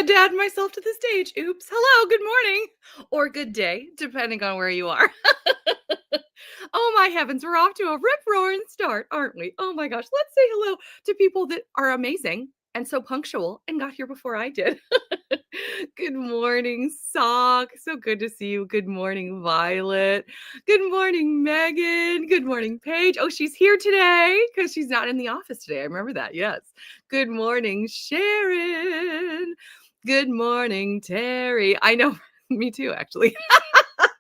had to add myself to the stage. Oops. Hello, good morning, or good day, depending on where you are. Oh my heavens, we're off to a rip-roaring start, aren't we? Oh my gosh, let's say hello to people that are amazing and so punctual and got here before I did. Good morning, Sock. So good to see you. Good morning, Violet. Good morning, Megan. Good morning, Paige. Oh, she's here today because she's not in the office today. I remember that. Yes. Good morning, Sharon. Good morning, Terry. I know, me too, actually.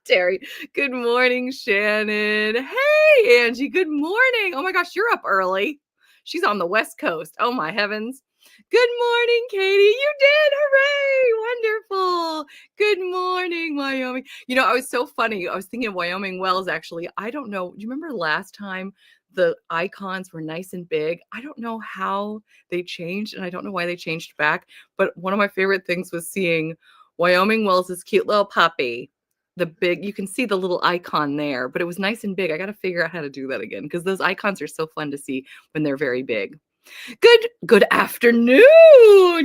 Terry. Good morning, Shannon. Hey, Angie. Good morning. Oh my gosh, you're up early. She's on the West Coast. Oh my heavens. Good morning, Katie. You did. Hooray. Wonderful. Good morning, Wyoming. You know, I was so funny. I was thinking of Wyoming Wells, actually. I don't know. Do you remember last time the icons were nice and big? I don't know how they changed, and I don't know why they changed back. But one of my favorite things was seeing Wyoming Wells' cute little puppy. The big, you can see the little icon there, but it was nice and big. I got to figure out how to do that again because those icons are so fun to see when they're very big. Good afternoon.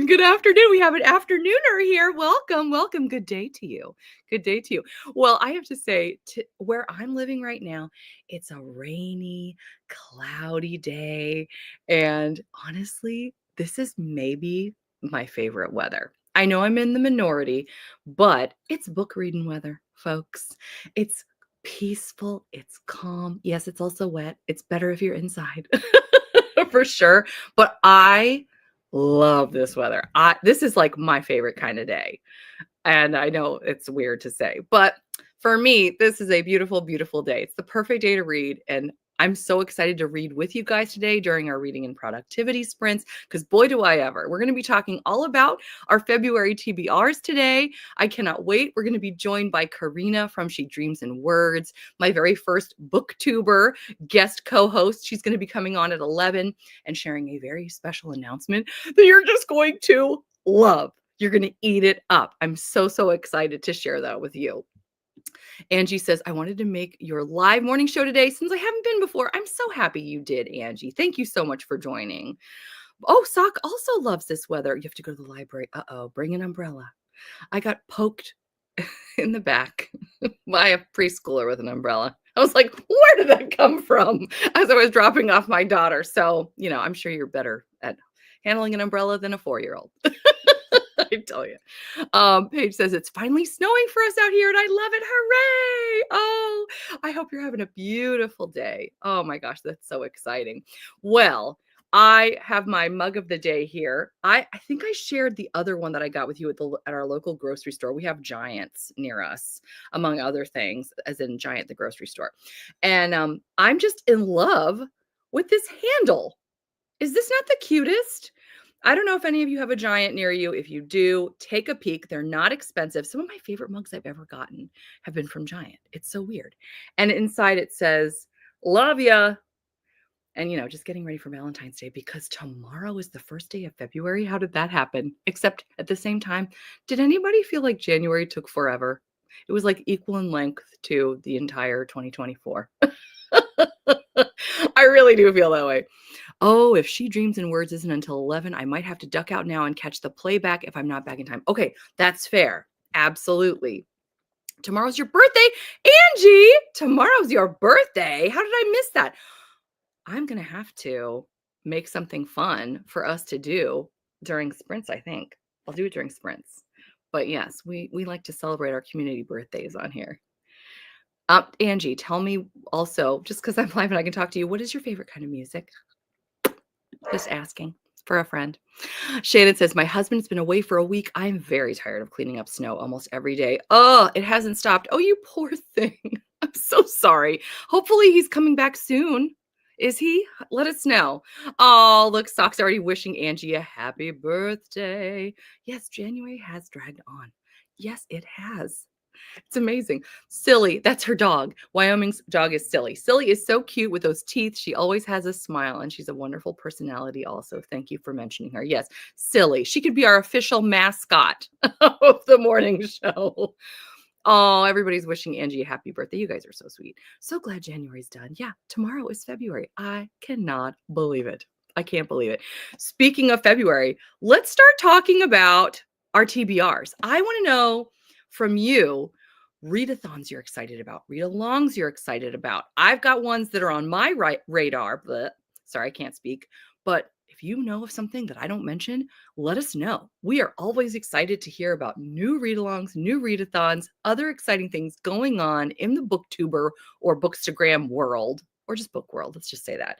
Good afternoon. We have an afternooner here. Welcome. Good day to you. Good day to you. Well, I have to say, where I'm living right now, it's a rainy, cloudy day. And honestly, this is maybe my favorite weather. I know I'm in the minority, but it's book reading weather, folks. It's peaceful. It's calm. Yes, it's also wet. It's better if you're inside. For sure. But I love this weather. This is like my favorite kind of day. And I know it's weird to say, but for me, this is a beautiful, beautiful day. It's the perfect day to read. And I'm so excited to read with you guys today during our reading and productivity sprints, because boy, do I ever. We're going to be talking all about our February TBRs today. I cannot wait. We're going to be joined by Karina from She Dreams in Words, my very first booktuber guest co-host. She's going to be coming on at 11 and sharing a very special announcement that you're just going to love. You're going to eat it up. I'm so excited to share that with you. Angie says, I wanted to make your live morning show today since I haven't been before. I'm so happy you did, Angie. Thank you so much for joining. Oh, Sock also loves this weather. You have to go to the library. Uh-oh, bring an umbrella. I got poked in the back by a preschooler with an umbrella. I was like, where did that come from? As I was dropping off my daughter. So, you know, I'm sure you're better at handling an umbrella than a 4-year-old. I tell you. Paige says, it's finally snowing for us out here and I love it. Hooray. Oh, I hope you're having a beautiful day. Oh my gosh, that's so exciting. Well, I have my mug of the day here. I think I shared the other one that I got with you at our local grocery store. We have Giants near us, among other things, as in Giant, the grocery store. And I'm just in love with this handle. Is this not the cutest? I don't know if any of you have a Giant near you. If you do, take a peek. They're not expensive. Some of my favorite mugs I've ever gotten have been from Giant. It's so weird. And inside it says, love ya. And, you know, just getting ready for Valentine's Day because tomorrow is the first day of February. How did that happen? Except at the same time, did anybody feel like January took forever? It was like equal in length to the entire 2024. I really do feel that way. Oh, if She Dreams in Words isn't until 11, I might have to duck out now and catch the playback if I'm not back in time. Okay, that's fair. Absolutely. Tomorrow's your birthday. Angie, tomorrow's your birthday. How did I miss that? I'm going to have to make something fun for us to do during sprints, I think. I'll do it during sprints. But yes, we like to celebrate our community birthdays on here. Angie, tell me also, just because I'm live and I can talk to you, what is your favorite kind of music? Just asking for a friend. Shannon says, my husband's been away for a week. I'm very tired of cleaning up snow almost every day. Oh, it hasn't stopped. Oh, you poor thing. I'm so sorry. Hopefully he's coming back soon. Is he? Let us know. Oh, look, Sock's already wishing Angie a happy birthday. Yes, January has dragged on. Yes, it has. It's amazing. Silly, that's her dog. Wyoming's dog is Silly. Silly is so cute with those teeth. She always has a smile and she's a wonderful personality also. Thank you for mentioning her. Yes, Silly. She could be our official mascot of the morning show. Oh, everybody's wishing Angie a happy birthday. You guys are so sweet. So glad January's done. Yeah, tomorrow is February. I cannot believe it. I can't believe it. Speaking of February, let's start talking about our TBRs. I want to know from you readathons you're excited about, read-alongs you're excited about. I've got ones that are on my radar, but sorry, I can't speak. But if you know of something that I don't mention, let us know. We are always excited to hear about new read-alongs, new readathons, other exciting things going on in the booktuber or bookstagram world, or just book world. Let's just say that.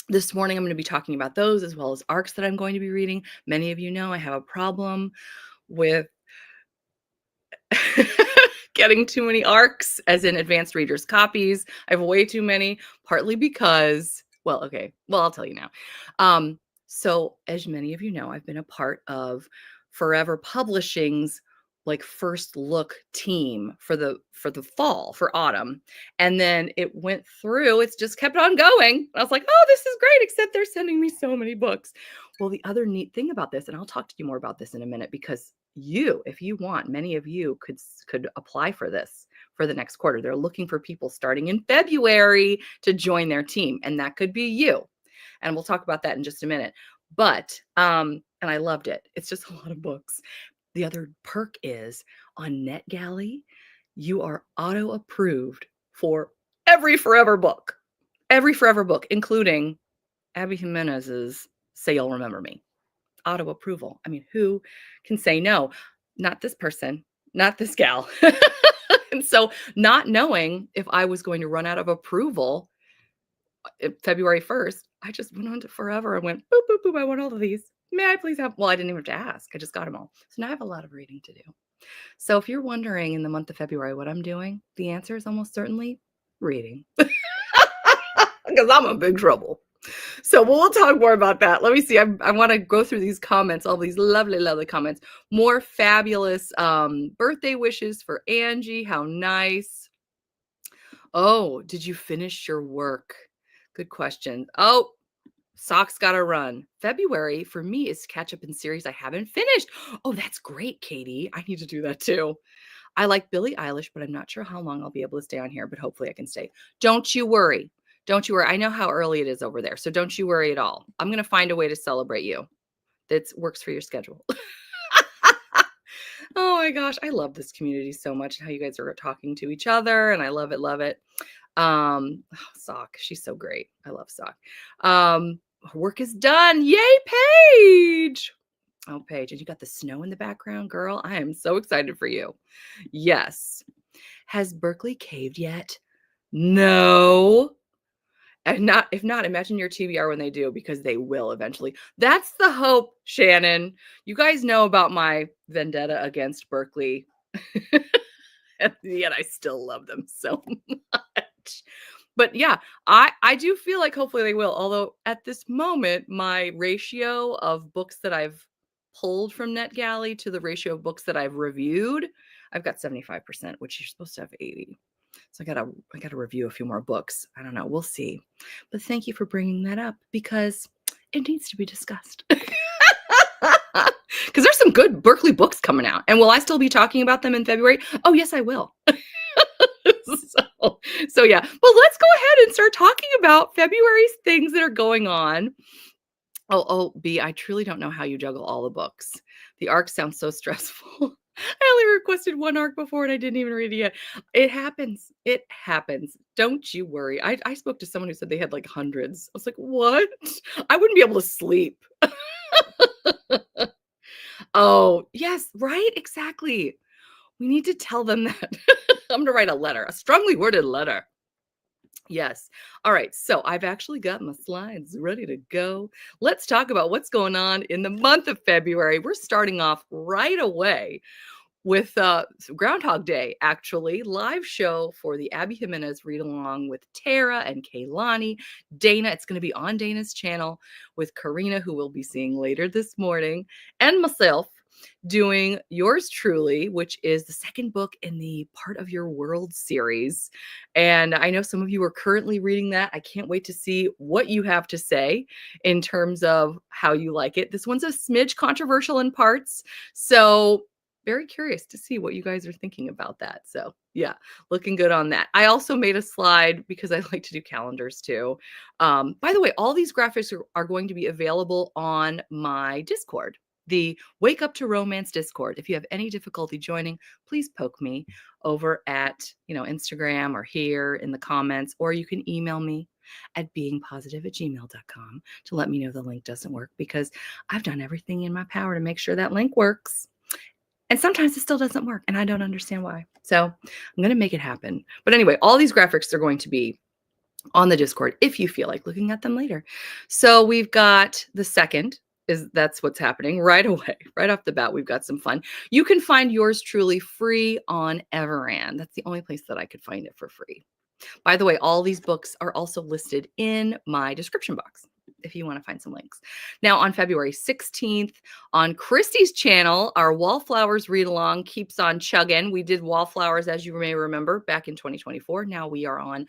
This morning, I'm going to be talking about those as well as arcs that I'm going to be reading. Many of you know I have a problem with getting too many arcs, as in advanced readers copies. I have way too many, partly because, well, okay, well, I'll tell you now. So as many of you know, I've been a part of Forever Publishing's like first look team for the fall, for autumn. And then it went through, it's just kept on going. I was like, oh, this is great, except they're sending me so many books. Well, the other neat thing about this, and I'll talk to you more about this in a minute, because you, if you want, many of you could apply for this for the next quarter. They're looking for people starting in February to join their team, and that could be you. And we'll talk about that in just a minute. But and I loved it. It's just a lot of books. The other perk is on NetGalley, you are auto approved for every forever book, including Abby Jimenez's Say You'll Remember Me. Auto approval. I mean, who can say no? Not this person, not this gal. And so, not knowing if I was going to run out of approval February 1st, I just went on to Forever and went boop, boop, boop. I want all of these. May I please have? Well, I didn't even have to ask. I just got them all. So now I have a lot of reading to do. So if you're wondering in the month of February what I'm doing, the answer is almost certainly reading. Because I'm in big trouble. So we'll talk more about that. Let me see. I want to go through these comments, all these lovely, lovely comments. More fabulous birthday wishes for Angie. How nice. Oh, did you finish your work? Good question. Oh, Sock's got to run. February for me is catch up in series I haven't finished. Oh, that's great, Katie. I need to do that too. I like Billie Eilish, but I'm not sure how long I'll be able to stay on here, but hopefully I can stay. Don't you worry. Don't you worry. I know how early it is over there, so don't you worry at all. I'm going to find a way to celebrate you that works for your schedule. Oh my gosh, I love this community so much, how you guys are talking to each other, and I love it, love it. Sock, she's so great. I love Sock. Her work is done. Yay, Paige. Oh, Paige, and you got the snow in the background, girl. I am so excited for you. Yes. Has Berkeley caved yet? No. And not, if not, imagine your TBR when they do, because they will eventually. That's the hope, Shannon. You guys know about my vendetta against Berkeley. And yet I still love them so much. But yeah, I do feel like hopefully they will. Although at this moment, my ratio of books that I've pulled from NetGalley to the ratio of books that I've reviewed, I've got 75%, which you're supposed to have 80. So I gotta review a few more books. I don't know. We'll see. But thank you for bringing that up, because it needs to be discussed. Because there's some good Berkeley books coming out. And will I still be talking about them in February? Oh, yes, I will. So yeah. But let's go ahead and start talking about February's things that are going on. Oh, B, I truly don't know how you juggle all the books. The arc sounds so stressful. I only requested one arc before and I didn't even read it yet. It happens. It happens. Don't you worry. I spoke to someone who said they had like hundreds. I was like, what? I wouldn't be able to sleep. Oh, yes, right? Exactly. We need to tell them that. I'm going to write a letter, a strongly worded letter. Yes. All right. So I've actually got my slides ready to go. Let's talk about what's going on in the month of February. We're starting off right away with Groundhog Day, actually, live show for the Abby Jimenez read along with Tara and Kaylani. Dana, it's going to be on Dana's channel with Karina, who we'll be seeing later this morning, and myself doing Yours Truly, which is the second book in the Part of Your World series. And I know some of you are currently reading that. I can't wait to see what you have to say in terms of how you like it. This one's a smidge controversial in parts. So very curious to see what you guys are thinking about that. So yeah, looking good on that. I also made a slide because I like to do calendars too. By the way, all these graphics are going to be available on my Discord. the Wake Up to Romance Discord. If you have any difficulty joining, please poke me over at, Instagram or here in the comments, or you can email me at beingpositive@gmail.com to let me know the link doesn't work, because I've done everything in my power to make sure that link works. And sometimes it still doesn't work, and I don't understand why. So I'm going to make it happen. But anyway, all these graphics are going to be on the Discord if you feel like looking at them later. So we've got the second, that's what's happening right away. Right off the bat, we've got some fun. You can find yours truly free on Everand. That's the only place that I could find it for free. By the way, all these books are also listed in my description box if you want to find some links. Now, on February 16th, on Christy's channel, our Wallflowers read along keeps on chugging. We did Wallflowers, as you may remember, back in 2024. Now we are on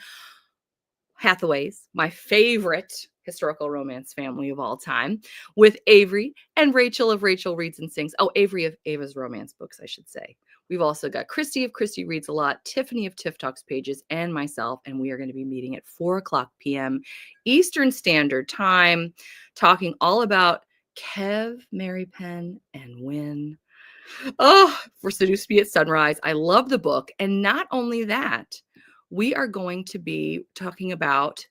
Hathaways, my favorite historical romance family of all time, with Avery and Rachel of Rachel Reads and Sings. Oh, Avery of Ava's Romance Books, I should say. We've also got Christy of Christy Reads a Lot, Tiffany of Tiff Talks Pages, and myself, and we are going to be meeting at 4:00 p.m. Eastern Standard Time, talking all about Kev, Mary Penn, and Win. Oh, for Seduce Me at Sunrise. I love the book. And not only that, we are going to be talking about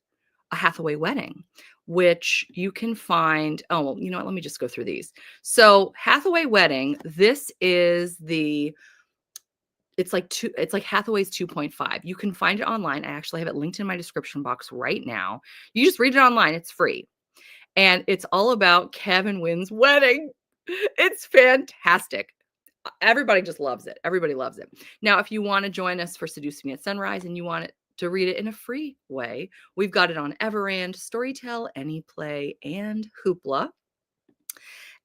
A Hathaway Wedding, which you can find. Oh, well, you know what? Let me just go through these. So Hathaway Wedding, this is it's like Hathaway's 2.5. You can find it online. I actually have it linked in my description box right now. You just read it online. It's free. And it's all about Kevin Wynn's wedding. It's fantastic. Everybody just loves it. Everybody loves it. Now, if you want to join us for Seduce Me at Sunrise and you want it to read it in a free way, we've got it on Everand, Storytel, Anyplay, and Hoopla.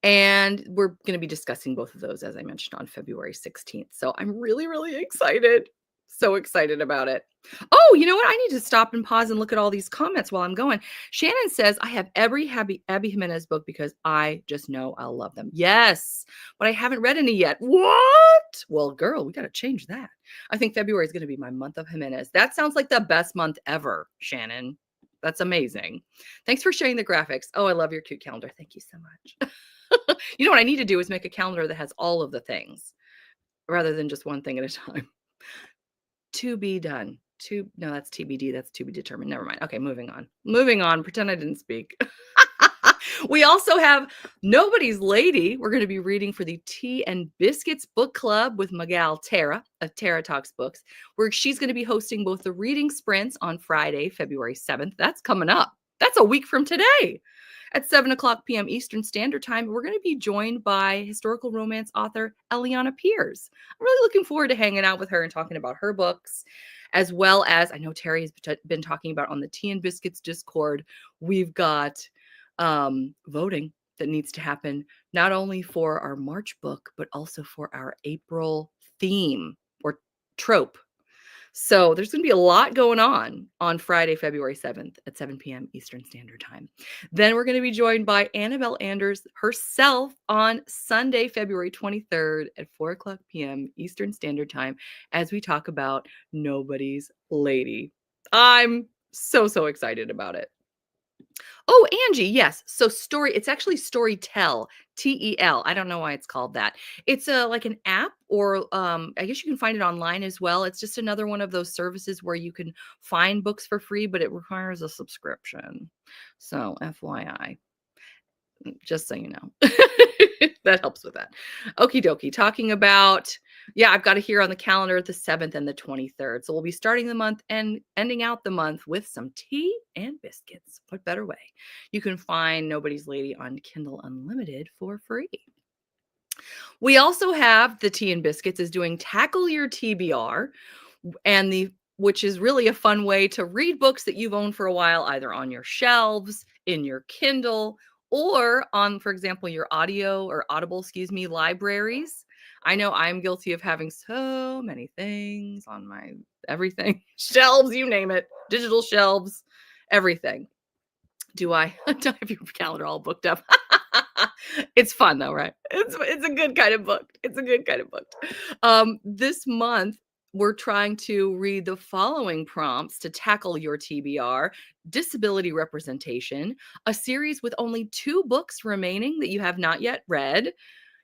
And we're going to be discussing both of those, as I mentioned, on February 16th. So I'm really, really excited. So excited about it. Oh, you know what? I need to stop and pause and look at all these comments while I'm going. Shannon says, I have every Abby Jimenez book because I just know I'll love them. Yes, but I haven't read any yet. What? Well, girl, we got to change that. I think February is going to be my month of Jimenez. That sounds like the best month ever, Shannon. That's amazing. Thanks for sharing the graphics. Oh, I love your cute calendar. Thank you so much. You know what I need to do is make a calendar that has all of the things rather than just one thing at a time. To be done. No, that's TBD. That's to be determined. Never mind. Okay, moving on. Moving on. Pretend I didn't speak. We also have Nobody's Lady. We're going to be reading for the Tea and Biscuits Book Club with Magal Tara of Tara Talks Books, where she's going to be hosting both the reading sprints on Friday, February 7th. That's coming up. That's a week from today. At 7:00 p.m. Eastern Standard Time, we're going to be joined by historical romance author Eliana Pierce. I'm really looking forward to hanging out with her and talking about her books, as well as I know Terry has been talking about on the Tea and Biscuits Discord. We've got voting that needs to happen, not only for our March book, but also for our April theme or trope. So there's going to be a lot going on Friday, February 7th at 7 p.m. Eastern Standard Time. Then we're going to be joined by Annabelle Anders herself on Sunday, February 23rd at 4:00 p.m. Eastern Standard Time as we talk about Nobody's Lady. I'm so excited about it. Oh, Angie, yes. So it's actually Storytel, Tel. I don't know why it's called that. It's like an app, or I guess you can find it online as well. It's just another one of those services where you can find books for free, but it requires a subscription. So FYI, just so you know. That helps with that. Okie dokie. Talking about, I've got it here on the calendar the 7th and the 23rd. So we'll be starting the month and ending out the month with some tea and biscuits. What better way? You can find Nobody's Lady on Kindle Unlimited for free. We also have the Tea and Biscuits is doing Tackle Your TBR, which is really a fun way to read books that you've owned for a while, either on your shelves, in your Kindle, or on, for example, your Audible libraries. I know I'm guilty of having so many things on my everything, shelves, you name it, digital shelves, everything. Do I have your calendar all booked up? It's fun though, right? It's a good kind of book. It's a good kind of book. This month, we're trying to read the following prompts to tackle your TBR: disability representation, a series with only 2 books remaining that you have not yet read.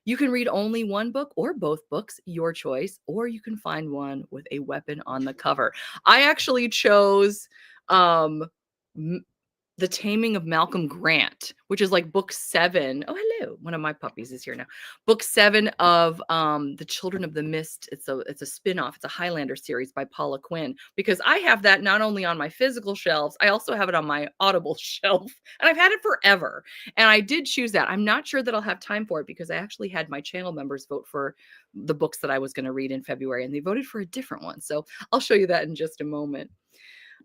You can read only one book or both books, your choice, or you can find one with a weapon on the cover. I actually chose um, the Taming of Malcolm Grant, which is like book 7. Oh, hello. One of my puppies is here now. Book 7 of The Children of the Mist. It's a spin-off. It's a Highlander series by Paula Quinn, because I have that not only on my physical shelves, I also have it on my Audible shelf, and I've had it forever. And I did choose that. I'm not sure that I'll have time for it because I actually had my channel members vote for the books that I was going to read in February, and they voted for a different one. So I'll show you that in just a moment.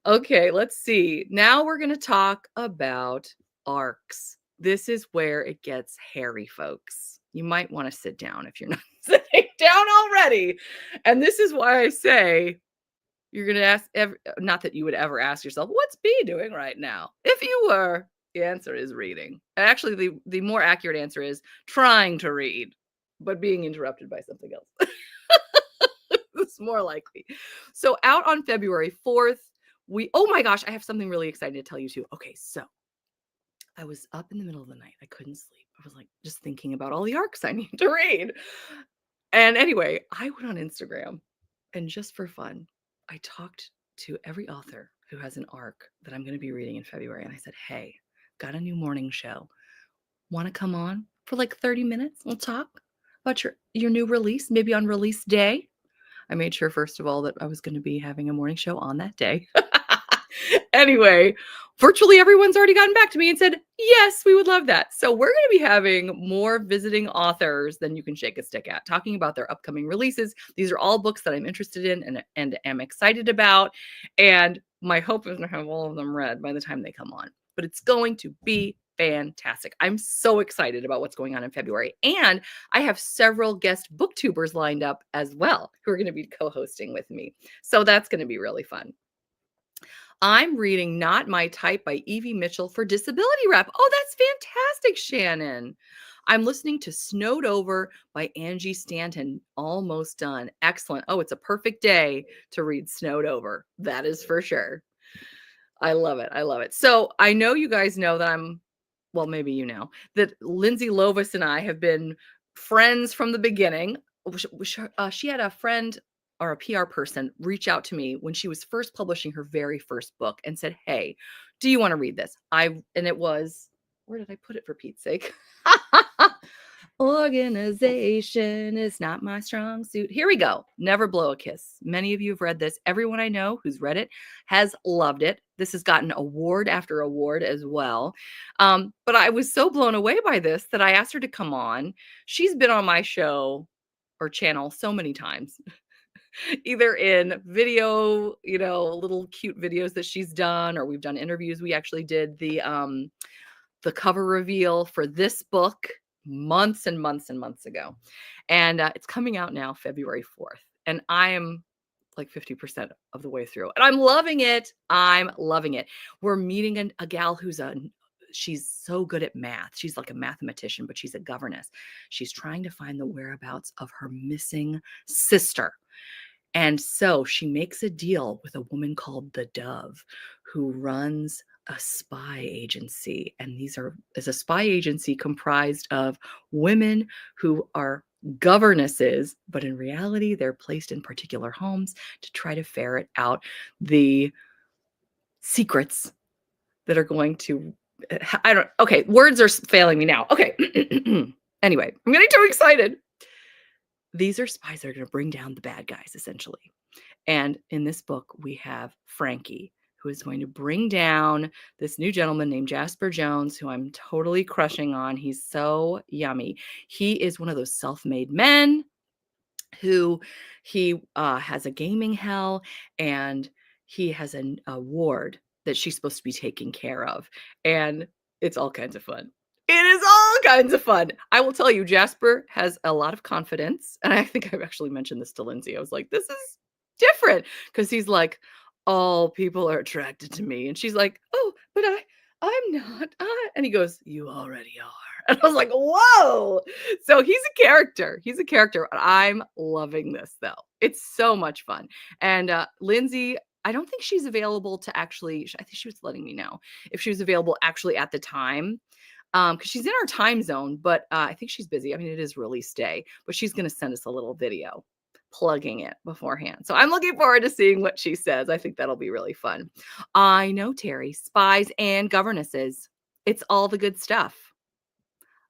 Okay, let's see. Now we're going to talk about arcs. This is where it gets hairy, folks. You might want to sit down if you're not sitting down already. And this is why I say you're going to ask, not that you would ever ask yourself, what's B doing right now? If you were, the answer is reading. And actually, the more accurate answer is trying to read, but being interrupted by something else. It's more likely. So out on February 4th, oh my gosh, I have something really exciting to tell you too. Okay, so I was up in the middle of the night. I couldn't sleep. I was like just thinking about all the arcs I need to read. And anyway, I went on Instagram, and just for fun, I talked to every author who has an arc that I'm going to be reading in February. And I said, hey, got a new morning show. Want to come on for like 30 minutes? We'll talk about your new release, maybe on release day. I made sure, first of all, that I was going to be having a morning show on that day. Anyway, virtually everyone's already gotten back to me and said, yes, we would love that. So we're going to be having more visiting authors than you can shake a stick at, talking about their upcoming releases. These are all books that I'm interested in and am excited about. And my hope is to have all of them read by the time they come on. But it's going to be fantastic. I'm so excited about what's going on in February. And I have several guest booktubers lined up as well who are going to be co-hosting with me. So that's going to be really fun. I'm reading Not My Type by Evie Mitchell for disability rep. Oh, that's fantastic, Shannon. I'm listening to Snowed Over by Angie Stanton. Almost done. Excellent. Oh, it's a perfect day to read Snowed Over. That is for sure. I love it. I love it. So I know you guys know that well, maybe you know, that Lindsay Lovis and I have been friends from the beginning. She had a friend or a PR person reach out to me when she was first publishing her very first book and said, hey, do you want to read this? And it was, where did I put it for Pete's sake? Organization is not my strong suit. Here we go. Never Blow a Kiss. Many of you have read this. Everyone I know who's read it has loved it. This has gotten award after award as well. But I was so blown away by this that I asked her to come on. She's been on my show or channel so many times, either in video, little cute videos that she's done, or we've done interviews. We actually did the cover reveal for this book months and months and months ago. And it's coming out now, February 4th. And I am like 50% of the way through. And I'm loving it. I'm loving it. We're meeting a gal she's so good at math. She's like a mathematician, but she's a governess. She's trying to find the whereabouts of her missing sister. And so she makes a deal with a woman called the Dove, who runs a spy agency. And is a spy agency comprised of women who are governesses, but in reality, they're placed in particular homes to try to ferret out the secrets that are going to, okay, words are failing me now. Okay. Anyway, I'm getting too excited. These are spies that are going to bring down the bad guys, essentially. And in this book, we have Frankie, who is going to bring down this new gentleman named Jasper Jones, who I'm totally crushing on. He's so yummy. He is one of those self-made men who he has a gaming hell, and he has an award that she's supposed to be taking care of. And it's all kinds of fun. It is all kinds of fun. I will tell you, Jasper has a lot of confidence. And I think I've actually mentioned this to Lindsay. I was like, this is different, because he's like, all people are attracted to me. And she's like, oh, but I'm not. And he goes, you already are. And I was like, whoa. So he's a character. He's a character. I'm loving this though. It's so much fun. And Lindsay, I don't think she's available to actually, I think she was letting me know if she was available actually at the time. Because she's in our time zone, but I think she's busy. I mean, it is release day, but she's going to send us a little video plugging it beforehand. So I'm looking forward to seeing what she says. I think that'll be really fun. I know, Terry, spies and governesses. It's all the good stuff.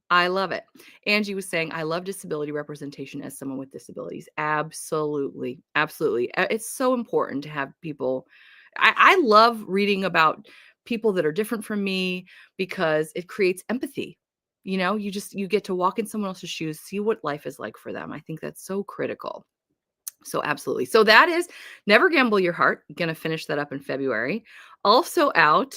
I love it. Angie was saying, I love disability representation as someone with disabilities. Absolutely. Absolutely. It's so important to have people. I love reading about people that are different from me because it creates empathy. You get to walk in someone else's shoes, see what life is like for them. I think that's so critical. So absolutely. So that is Never Gamble Your Heart. Going to finish that up in February. Also out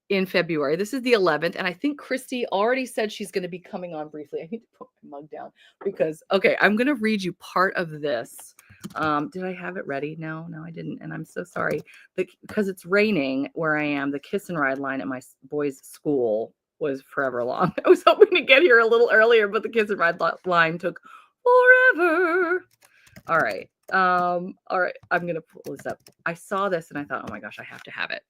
in February. This is the 11th. And I think Christy already said she's going to be coming on briefly. I need to put my mug down because, okay, I'm going to read you part of this. Did I have it ready? No, I didn't. And I'm so sorry because it's raining where I am. The kiss and ride line at my boys' school was forever long. I was hoping to get here a little earlier, but the kiss and ride line took forever. All right. I'm going to pull this up. I saw this and I thought, oh my gosh, I have to have it.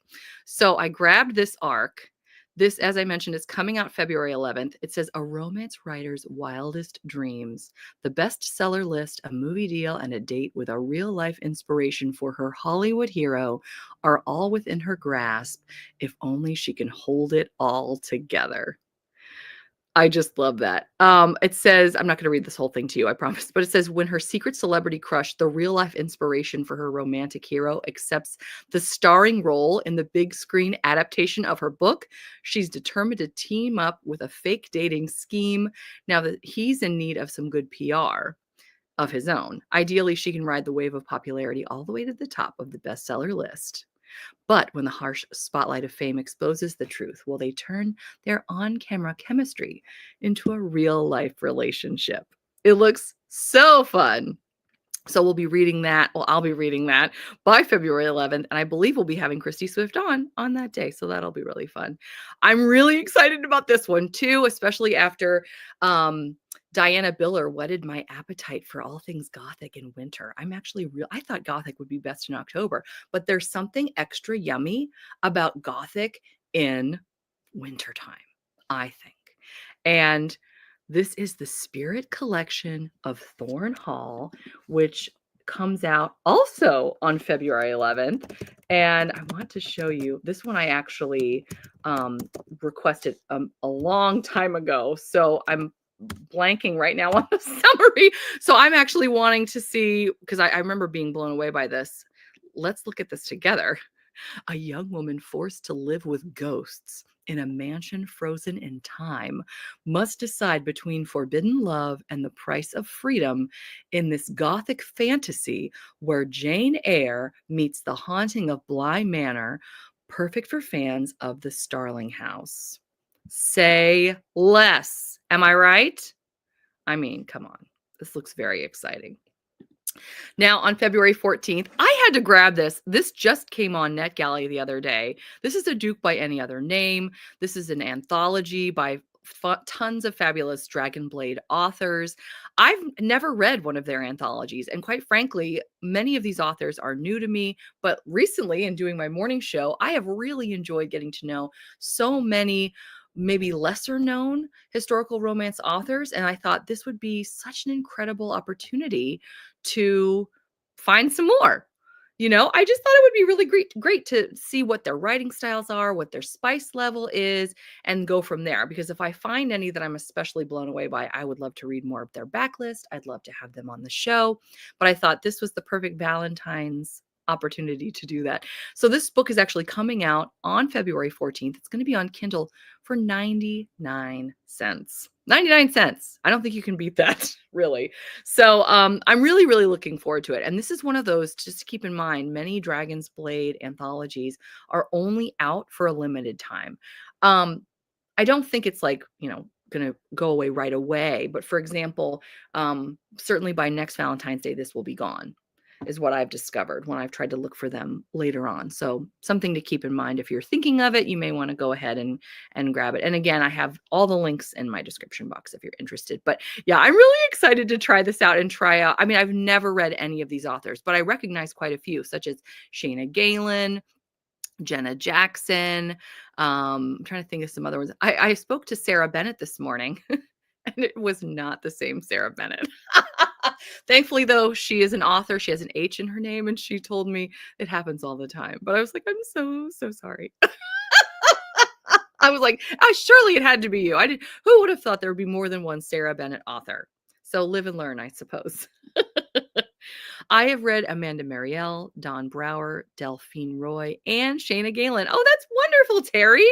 So I grabbed this arc. This, as I mentioned, is coming out February 11th. It says A Romance Writer's Wildest Dreams, the bestseller list, a movie deal, and a date with a real life inspiration for her Hollywood hero are all within her grasp if only she can hold it all together. I just love that. It says, I'm not going to read this whole thing to you, I promise, but it says, when her secret celebrity crush, the real life inspiration for her romantic hero, accepts the starring role in the big screen adaptation of her book, she's determined to team up with a fake dating scheme now that he's in need of some good PR of his own. Ideally, she can ride the wave of popularity all the way to the top of the bestseller list. But when the harsh spotlight of fame exposes the truth, will they turn their on-camera chemistry into a real-life relationship? It looks so fun. So we'll be reading that. Well, I'll be reading that by February 11th. And I believe we'll be having Christy Swift on that day. So that'll be really fun. I'm really excited about this one too, especially after Diana Biller whetted my appetite for all things Gothic in winter. I thought Gothic would be best in October, but there's something extra yummy about Gothic in wintertime, I think. And this is the Spirit Collection of Thorn Hall, which comes out also on February 11th. And I want to show you this one. I actually requested a long time ago. So I'm blanking right now on the summary. So I'm actually wanting to see, because I remember being blown away by this. Let's look at this together. A young woman forced to live with ghosts in a mansion frozen in time must decide between forbidden love and the price of freedom in this Gothic fantasy where Jane Eyre meets the haunting of Bly Manor, perfect for fans of the Starling House. Say less. Am I right? I mean, come on. This looks very exciting. Now, on February 14th, I had to grab this. This just came on NetGalley the other day. This is A Duke by Any Other Name. This is an anthology by tons of fabulous Dragon Blade authors. I've never read one of their anthologies. And quite frankly, many of these authors are new to me. But recently, in doing my morning show, I have really enjoyed getting to know so many maybe lesser known historical romance authors. And I thought this would be such an incredible opportunity to find some more. I just thought it would be really great to see what their writing styles are, what their spice level is, and go from there. Because if I find any that I'm especially blown away by, I would love to read more of their backlist. I'd love to have them on the show. But I thought this was the perfect Valentine's opportunity to do that. So this book is actually coming out on February 14th. It's going to be on Kindle for 99 cents. 99 cents. I don't think you can beat that, really. So I'm really, really looking forward to it. And this is one of those, just to keep in mind, many Dragon's Blade anthologies are only out for a limited time. I don't think it's like, going to go away right away. But for example, certainly by next Valentine's Day, this will be gone. is what I've discovered when I've tried to look for them later on. So something to keep in mind. If you're thinking of it, you may want to go ahead and grab it. And again, I have all the links in my description box if you're interested. But yeah, I'm really excited to try this out and try out. I mean, I've never read any of these authors, but I recognize quite a few, such as Shayna Galen, Jenna Jackson. I'm trying to think of some other ones. I spoke to Sarah Bennett this morning, and it was not the same Sarah Bennett. Thankfully, though, she is an author. She has an H in her name, and she told me it happens all the time. But I was like, I'm so sorry. I was like, oh, surely it had to be you. Who would have thought there would be more than one Sarah Bennett author? So live and learn, I suppose. I have read Amanda Marielle, Dawn Brower, Delphine Roy, and Shayna Galen. Oh, that's wonderful, Terry.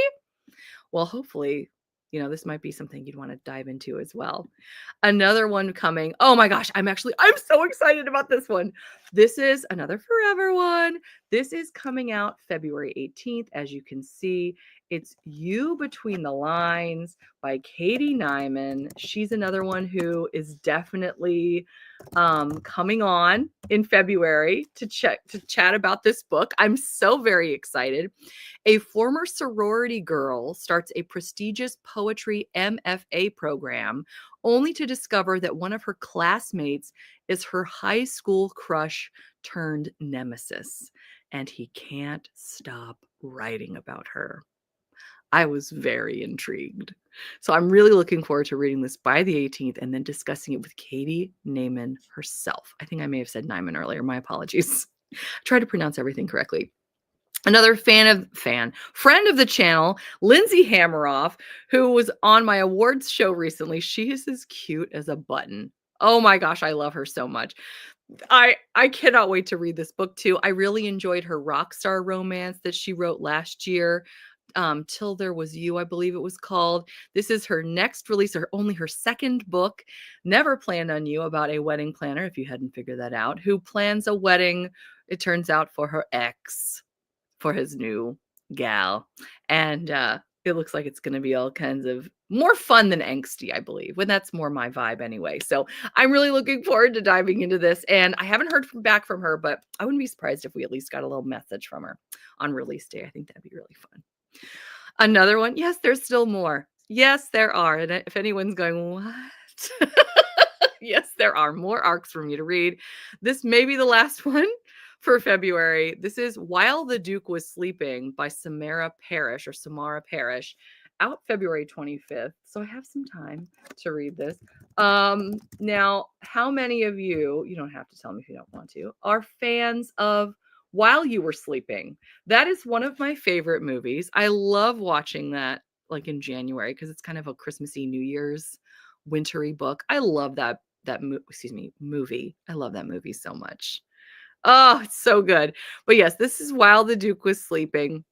Well, hopefully, this might be something you'd want to dive into as well. Another one coming. Oh my gosh, I'm so excited about this one. This is another forever one. This is coming out February 18th. As you can see, it's You Between the Lines by Katie Nyman. She's another one who is definitely coming on in February to chat about this book. I'm so very excited. A former sorority girl starts a prestigious poetry MFA program only to discover that one of her classmates is her high school crush turned nemesis, and he can't stop writing about her. I was very intrigued. So I'm really looking forward to reading this by the 18th and then discussing it with Katie Nyman herself. I think I may have said Nyman earlier. My apologies. I try to pronounce everything correctly. Another friend of the channel, Lindsay Hammeroff, who was on my awards show recently. She is as cute as a button. Oh my gosh, I love her so much. I cannot wait to read this book too. I really enjoyed her rock star romance that she wrote last year. Till There Was You, I believe it was called. This is her next release, or only her second book, Never Planned on You, about a wedding planner, if you hadn't figured that out, who plans a wedding, it turns out, for her ex, for his new gal. And it looks like it's going to be all kinds of more fun than angsty, I believe. And that's more my vibe anyway. So I'm really looking forward to diving into this. And I haven't heard back from her, but I wouldn't be surprised if we at least got a little message from her on release day. I think that'd be really fun. Another one. Yes, there's still more. Yes, there are. And if anyone's going, what? Yes, there are more arcs for me to read. This may be the last one for February. This is While the Duke Was Sleeping by Samara Parrish, out February 25th. So I have some time to read this. Now, how many of you don't have to tell me if you don't want to, are fans of While You Were Sleeping? That is one of my favorite movies. I love watching that like in January because it's kind of a Christmassy, New Year's, wintry book. I love that movie. I love that movie so much. Oh, it's so good. But yes, this is While the Duke Was Sleeping.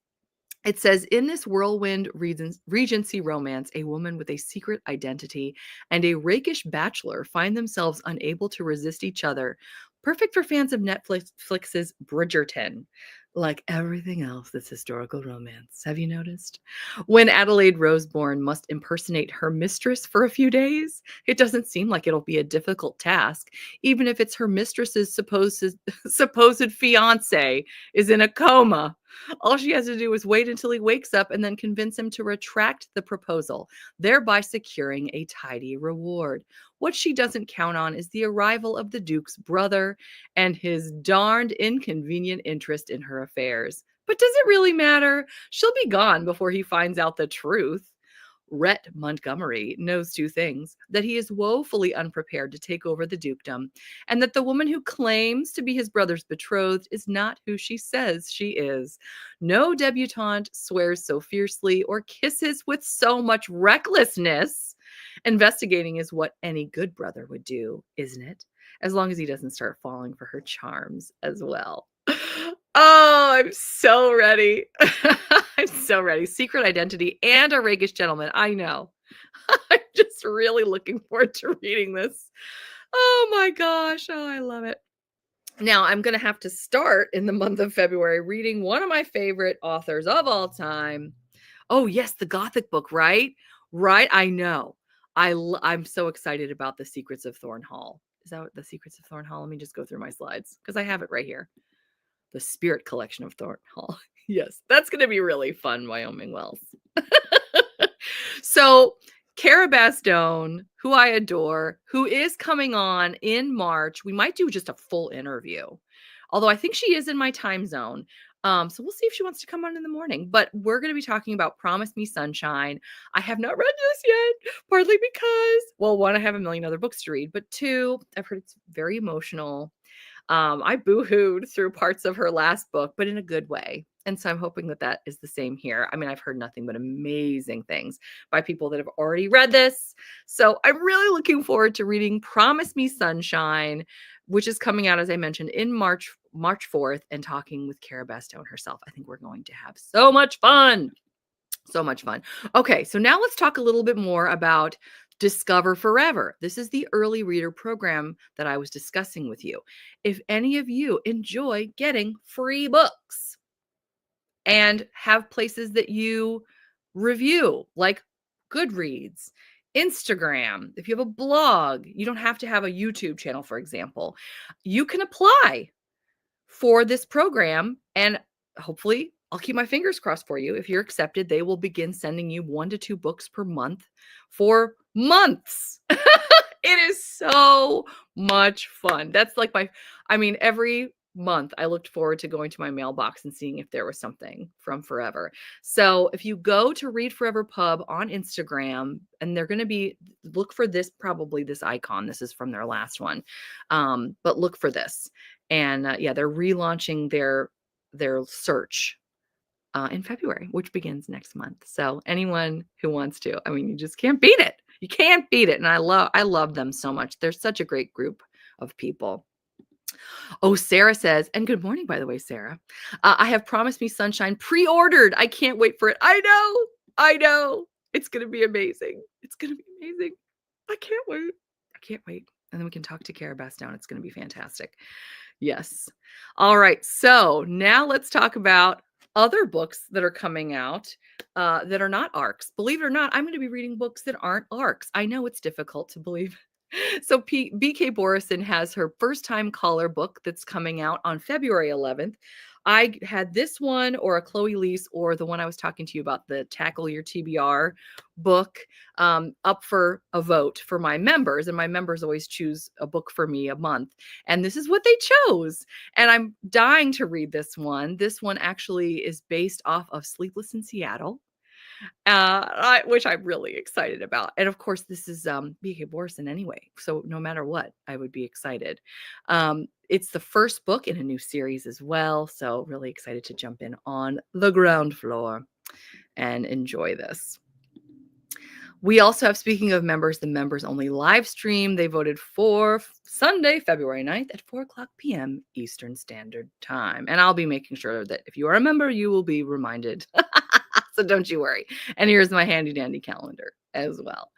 It says, in this whirlwind Regency romance, a woman with a secret identity and a rakish bachelor find themselves unable to resist each other. Perfect for fans of Netflix's Bridgerton. Like everything else that's historical romance. Have you noticed? When Adelaide Roseborn must impersonate her mistress for a few days, it doesn't seem like it'll be a difficult task, even if it's her mistress's supposed fiance is in a coma. All she has to do is wait until he wakes up and then convince him to retract the proposal, thereby securing a tidy reward. What she doesn't count on is the arrival of the Duke's brother and his darned inconvenient interest in her affairs. But does it really matter? She'll be gone before he finds out the truth. Rhett Montgomery knows two things: that he is woefully unprepared to take over the dukedom, and that the woman who claims to be his brother's betrothed is not who she says she is. No debutante swears so fiercely or kisses with so much recklessness. Investigating is what any good brother would do, isn't it? As long as he doesn't start falling for her charms as well. Oh, I'm so ready. I'm so ready. Secret identity and a rakish gentleman. I know. I'm just really looking forward to reading this. Oh my gosh. Oh, I love it. Now, I'm going to have to start in the month of February reading one of my favorite authors of all time. Oh, yes, the Gothic book, right? Right. I know. I'm so excited about The Secrets of Thorn Hall. Is that what the Secrets of Thorn Hall? Let me just go through my slides because I have it right here. The Spirit Collection of Thorn Hall. Yes, that's going to be really fun, Wyoming Wells. So, Cara Bastone, who I adore, who is coming on in March. We might do just a full interview, although I think she is in my time zone. So we'll see if she wants to come on in the morning. But we're going to be talking about Promise Me Sunshine. I have not read this yet, partly because, well, one, I have a million other books to read, but two, I've heard it's very emotional. I boo-hooed through parts of her last book, but in a good way. And so I'm hoping that that is the same here. I mean, I've heard nothing but amazing things by people that have already read this. So I'm really looking forward to reading Promise Me Sunshine, which is coming out, as I mentioned, in March 4th, and talking with Cara Bastone herself. I think we're going to have so much fun. So much fun. Okay, so now let's talk a little bit more about Discover Forever. This is the early reader program that I was discussing with you. If any of you enjoy getting free books and have places that you review, like Goodreads, Instagram, if you have a blog, you don't have to have a YouTube channel, for example, you can apply for this program, and hopefully I'll keep my fingers crossed for you. If you're accepted, they will begin sending you 1 to 2 books per month for months. It is so much fun. That's like every month I looked forward to going to my mailbox and seeing if there was something from Forever. So if you go to Read Forever Pub on Instagram, and they're going to look for this, probably this icon. This is from their last one. But look for this. And yeah, they're relaunching their search in February, which begins next month. So anyone who wants to, I mean, you just can't beat it. You can't beat it. And I love them so much. They're such a great group of people. Oh, Sarah says, and good morning, by the way, Sarah. I have Promise Me Sunshine pre-ordered. I can't wait for it. I know. It's going to be amazing. It's going to be amazing. I can't wait. And then we can talk to Cara Bastone. It's going to be fantastic. Yes. All right. So now let's talk about other books that are coming out that are not ARCs. Believe it or not, I'm going to be reading books that aren't ARCs. I know it's difficult to believe. So BK Borison has her First Time Caller book that's coming out on February 11th. I had this one, or a Chloe Lease, or the one I was talking to you about, the Tackle Your TBR book, up for a vote for my members. And my members always choose a book for me a month. And this is what they chose. And I'm dying to read this one. This one actually is based off of Sleepless in Seattle, which I'm really excited about. And of course, this is B.K. Borison anyway. So no matter what, I would be excited. It's the first book in a new series as well. So really excited to jump in on the ground floor and enjoy this. We also have, speaking of members, the members only live stream. They voted for Sunday, February 9th at 4:00 p.m. Eastern Standard Time. And I'll be making sure that if you are a member, you will be reminded. So don't you worry. And here's my handy dandy calendar as well.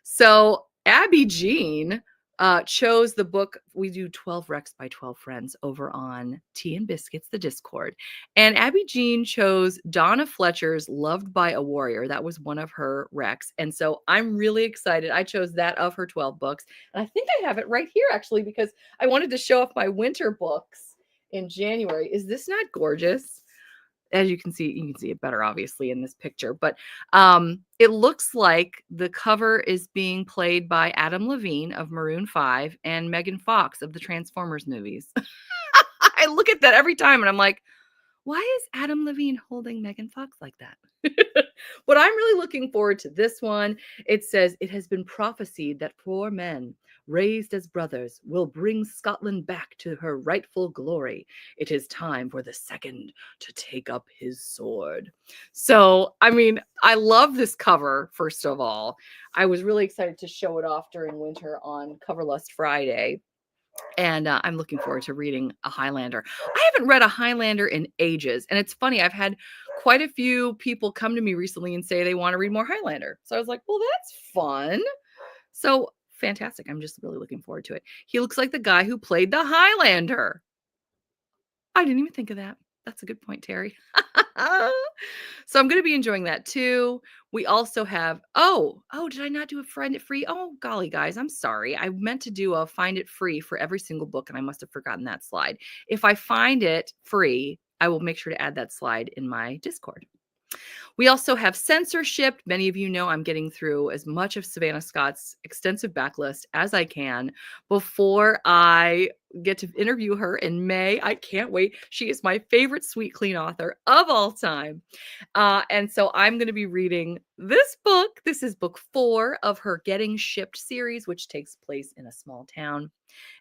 So Abby Jean chose the book. We do 12 Recs by 12 Friends over on Tea and Biscuits, the Discord. And Abby Jean chose Donna Fletcher's Loved by a Warrior. That was one of her recs. And so I'm really excited. I chose that of her 12 books. And I think I have it right here, actually, because I wanted to show off my winter books in January. Is this not gorgeous? As you can see it better, obviously, in this picture. But it looks like the cover is being played by Adam Levine of Maroon 5 and Megan Fox of the Transformers movies. I look at that every time and I'm like, why is Adam Levine holding Megan Fox like that? But I'm really looking forward to this one. It says, it has been prophesied that 4 men raised as brothers will bring Scotland back to her rightful glory. It is time for the second to take up his sword. So, I mean, I love this cover, first of all. I was really excited to show it off during winter on Coverlust Friday. And I'm looking forward to reading a Highlander. I haven't read a Highlander in ages. And it's funny, I've had quite a few people come to me recently and say they want to read more Highlander. So I was like, well, that's fun. So fantastic. I'm just really looking forward to it. He looks like the guy who played the Highlander. I didn't even think of that. That's a good point, Terry. So I'm gonna be enjoying that too. We also have did I not do a find it free? Oh, golly, guys, I'm sorry. I meant to do a find it free for every single book, and I must have forgotten that slide. If I find it free, I will make sure to add that slide in my Discord. We also have censorship. Many of you know I'm getting through as much of Savannah Scott's extensive backlist as I can before I get to interview her in May. I can't wait. She is my favorite sweet, clean author of all time. And so I'm going to be reading this book. This is book 4 of her Getting Shipped series, which takes place in a small town.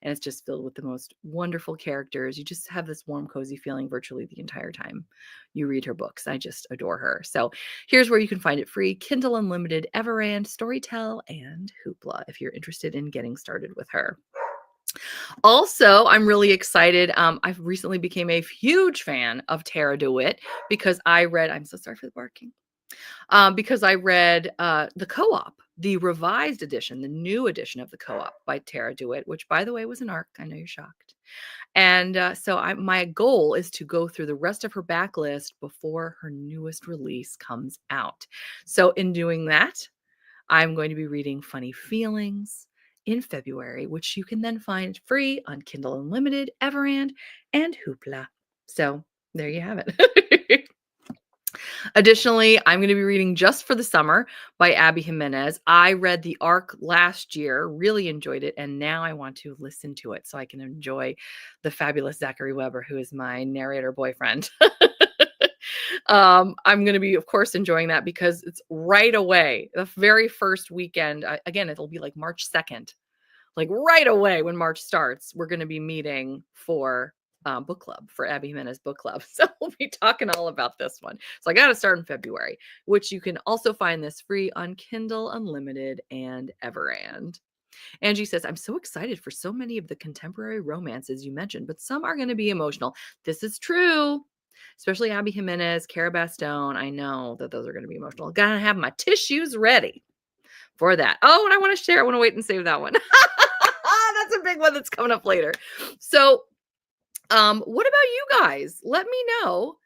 And it's just filled with the most wonderful characters. You just have this warm, cozy feeling virtually the entire time you read her books. I just adore her. So here's where you can find it free: Kindle Unlimited, Everand, Storytel, and Hoopla if you're interested in getting started with her. Also, I'm really excited. I've recently became a huge fan of Tara DeWitt because I'm so sorry for the barking. Because I read the Co-op, the revised edition, the new edition of the Co-op by Tara DeWitt, which, by the way, was an ARC. I know you're shocked. And my goal is to go through the rest of her backlist before her newest release comes out. So in doing that, I'm going to be reading Funny Feelings in February, which you can then find free on Kindle Unlimited, Everand, and Hoopla. So there you have it. Additionally, I'm going to be reading Just for the Summer by Abby Jimenez. I read the ARC last year, really enjoyed it, and now I want to listen to it so I can enjoy the fabulous Zachary Weber, who is my narrator boyfriend. I'm going to be, of course, enjoying that because it's right away, the very first weekend. Again, it'll be like March 2nd. Like right away when March starts, we're going to be meeting for book club, for Abby Jimenez book club. So we'll be talking all about this one. So I got to start in February, which you can also find this free on Kindle Unlimited and Everand. Angie says, I'm so excited for so many of the contemporary romances you mentioned, but some are going to be emotional. This is true. Especially Abby Jimenez, Cara Bastone. I know that those are going to be emotional. Gotta have my tissues ready for that. Oh, and I want to share. I want to wait and save that one. That's a big one that's coming up later. So, what about you guys? Let me know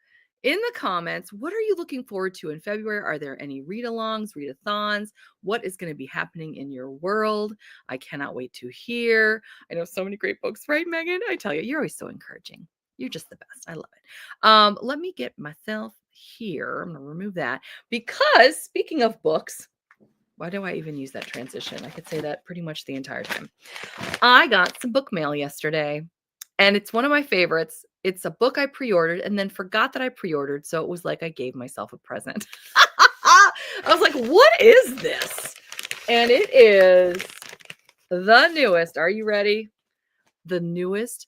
in the comments. What are you looking forward to in February? Are there any read-alongs, readathons? What is going to be happening in your world? I cannot wait to hear. I know so many great books, right, Megan? I tell you, you're always so encouraging. You're just the best. I love it. Let me get myself here. I'm going to remove that because speaking of books, why do I even use that transition? I could say that pretty much the entire time. I got some book mail yesterday, and it's one of my favorites. It's a book I pre-ordered and then forgot that I pre-ordered, so it was like I gave myself a present. I was like, what is this? And it is the newest. Are you ready? The newest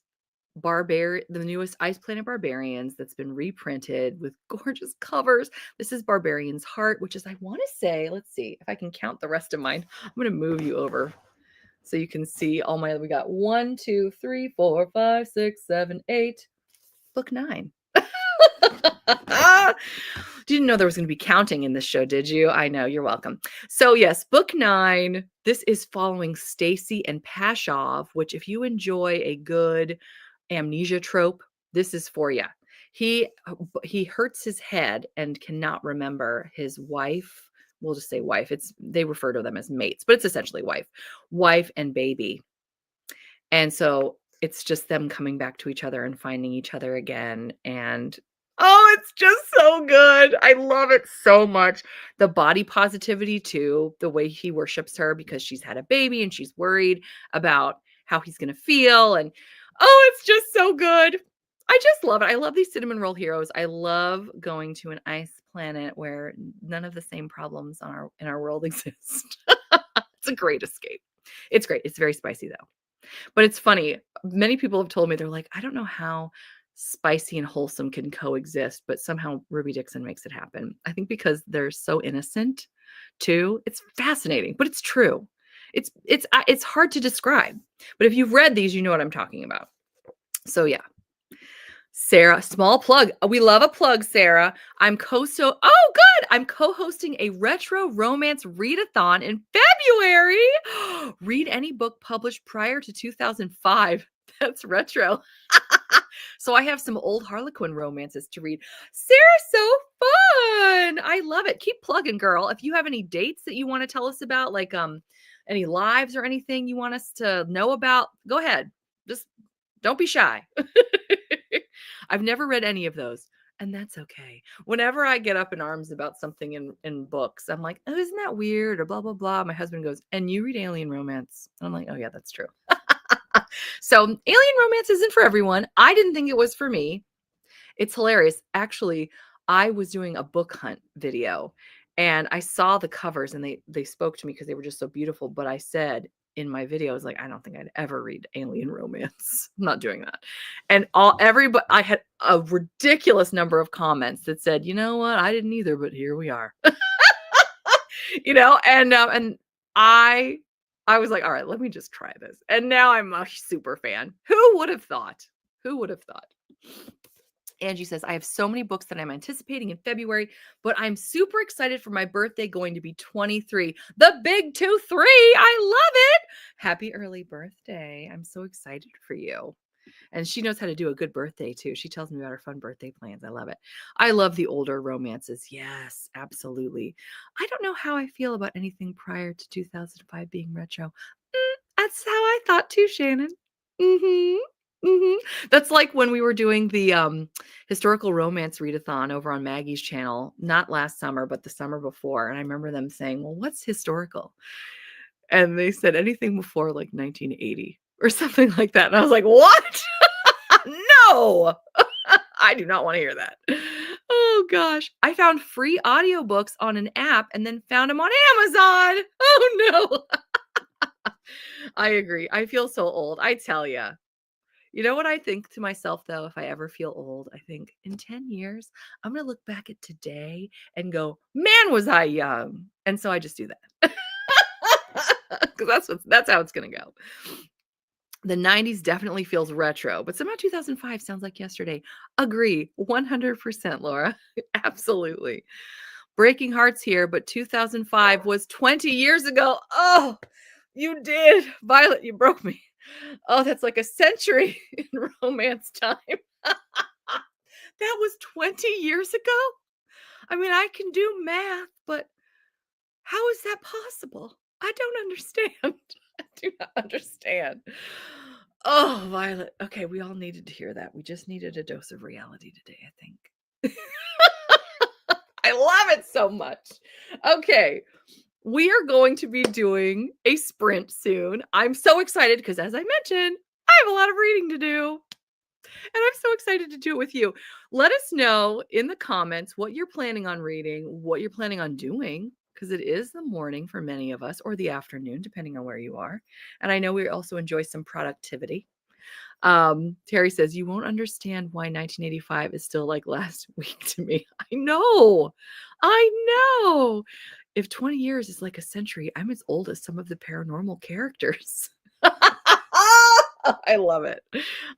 Ice Planet Barbarians that's been reprinted with gorgeous covers. This is Barbarian's Heart, which is, I want to say, let's see if I can count the rest of mine. I'm going to move you over so you can see all my, we got 1, 2, 3, 4, 5, 6, 7, 8, book 9. Didn't know there was going to be counting in this show, did you? I know, you're welcome. So yes, book 9. This is following Stacy and Pashov, which if you enjoy a good amnesia trope, this is for you. He hurts his head and cannot remember his wife. We'll just say wife. They refer to them as mates, but it's essentially wife and baby. And so it's just them coming back to each other and finding each other again. And oh, it's just so good. I love it so much. The body positivity too, the way he worships her because she's had a baby and she's worried about how he's going to feel. And oh, it's just so good. I just love it. I love these cinnamon roll heroes. I love going to an ice planet where none of the same problems in our world exist. It's a great escape. It's great. It's very spicy though. But it's funny. Many people have told me, they're like, I don't know how spicy and wholesome can coexist, but somehow Ruby Dixon makes it happen. I think because they're so innocent too. It's fascinating, but it's true. It's hard to describe. But if you've read these, you know what I'm talking about. So yeah. Sarah, small plug. We love a plug, Sarah. I'm co-hosting a retro romance readathon in February. Read any book published prior to 2005. That's retro. So I have some old Harlequin romances to read. Sarah, so fun. I love it. Keep plugging, girl. If you have any dates that you want to tell us about, like any lives or anything you want us to know about, go ahead. Just don't be shy. I've never read any of those, and that's okay. Whenever I get up in arms about something in books, I'm like, oh, isn't that weird? Or blah, blah, blah. My husband goes, and you read alien romance. And I'm like, oh, yeah, that's true. So alien romance isn't for everyone. I didn't think it was for me. It's hilarious. Actually, I was doing a book hunt video and I saw the covers and they spoke to me because they were just so beautiful. But I said in my video, I was like, I don't think I'd ever read alien romance. I'm not doing that. And everybody, I had a ridiculous number of comments that said, you know what, I didn't either, but here we are. And I was like, all right, let me just try this. And now I'm a super fan. Who would have thought? Who would have thought? Angie says, I have so many books that I'm anticipating in February, but I'm super excited for my birthday going to be 23. The big 2-3. I love it. Happy early birthday. I'm so excited for you. And she knows how to do a good birthday too. She tells me about her fun birthday plans. I love it. I love the older romances. Yes, absolutely. I don't know how I feel about anything prior to 2005 being retro. That's how I thought too, Shannon. That's like when we were doing the historical romance readathon over on Maggie's channel, not last summer, but the summer before. And I remember them saying, well, what's historical? And they said anything before like 1980 or something like that. And I was like, what? No, I do not want to hear that. Oh gosh. I found free audiobooks on an app and then found them on Amazon. Oh no. I agree. I feel so old. I tell you. You know what I think to myself, though, if I ever feel old? I think in 10 years, I'm going to look back at today and go, man, was I young. And so I just do that. Because that's how it's going to go. The 90s definitely feels retro, but somehow 2005 sounds like yesterday. Agree. 100%, Laura. Absolutely. Breaking hearts here, but 2005 was 20 years ago. Oh, you did. Violet, you broke me. Oh, that's like a century in romance time. That was 20 years ago? I mean, I can do math, but how is that possible? I don't understand. I do not understand. Oh, Violet. Okay, we all needed to hear that. We just needed a dose of reality today, I think. I love it so much. Okay. We are going to be doing a sprint soon. I'm so excited because, as I mentioned, I have a lot of reading to do. And I'm so excited to do it with you. Let us know in the comments what you're planning on reading, what you're planning on doing, because it is the morning for many of us, or the afternoon, depending on where you are. And I know we also enjoy some productivity. Terry says, you won't understand why 1985 is still like last week to me. I know. If 20 years is like a century, I'm as old as some of the paranormal characters. I love it.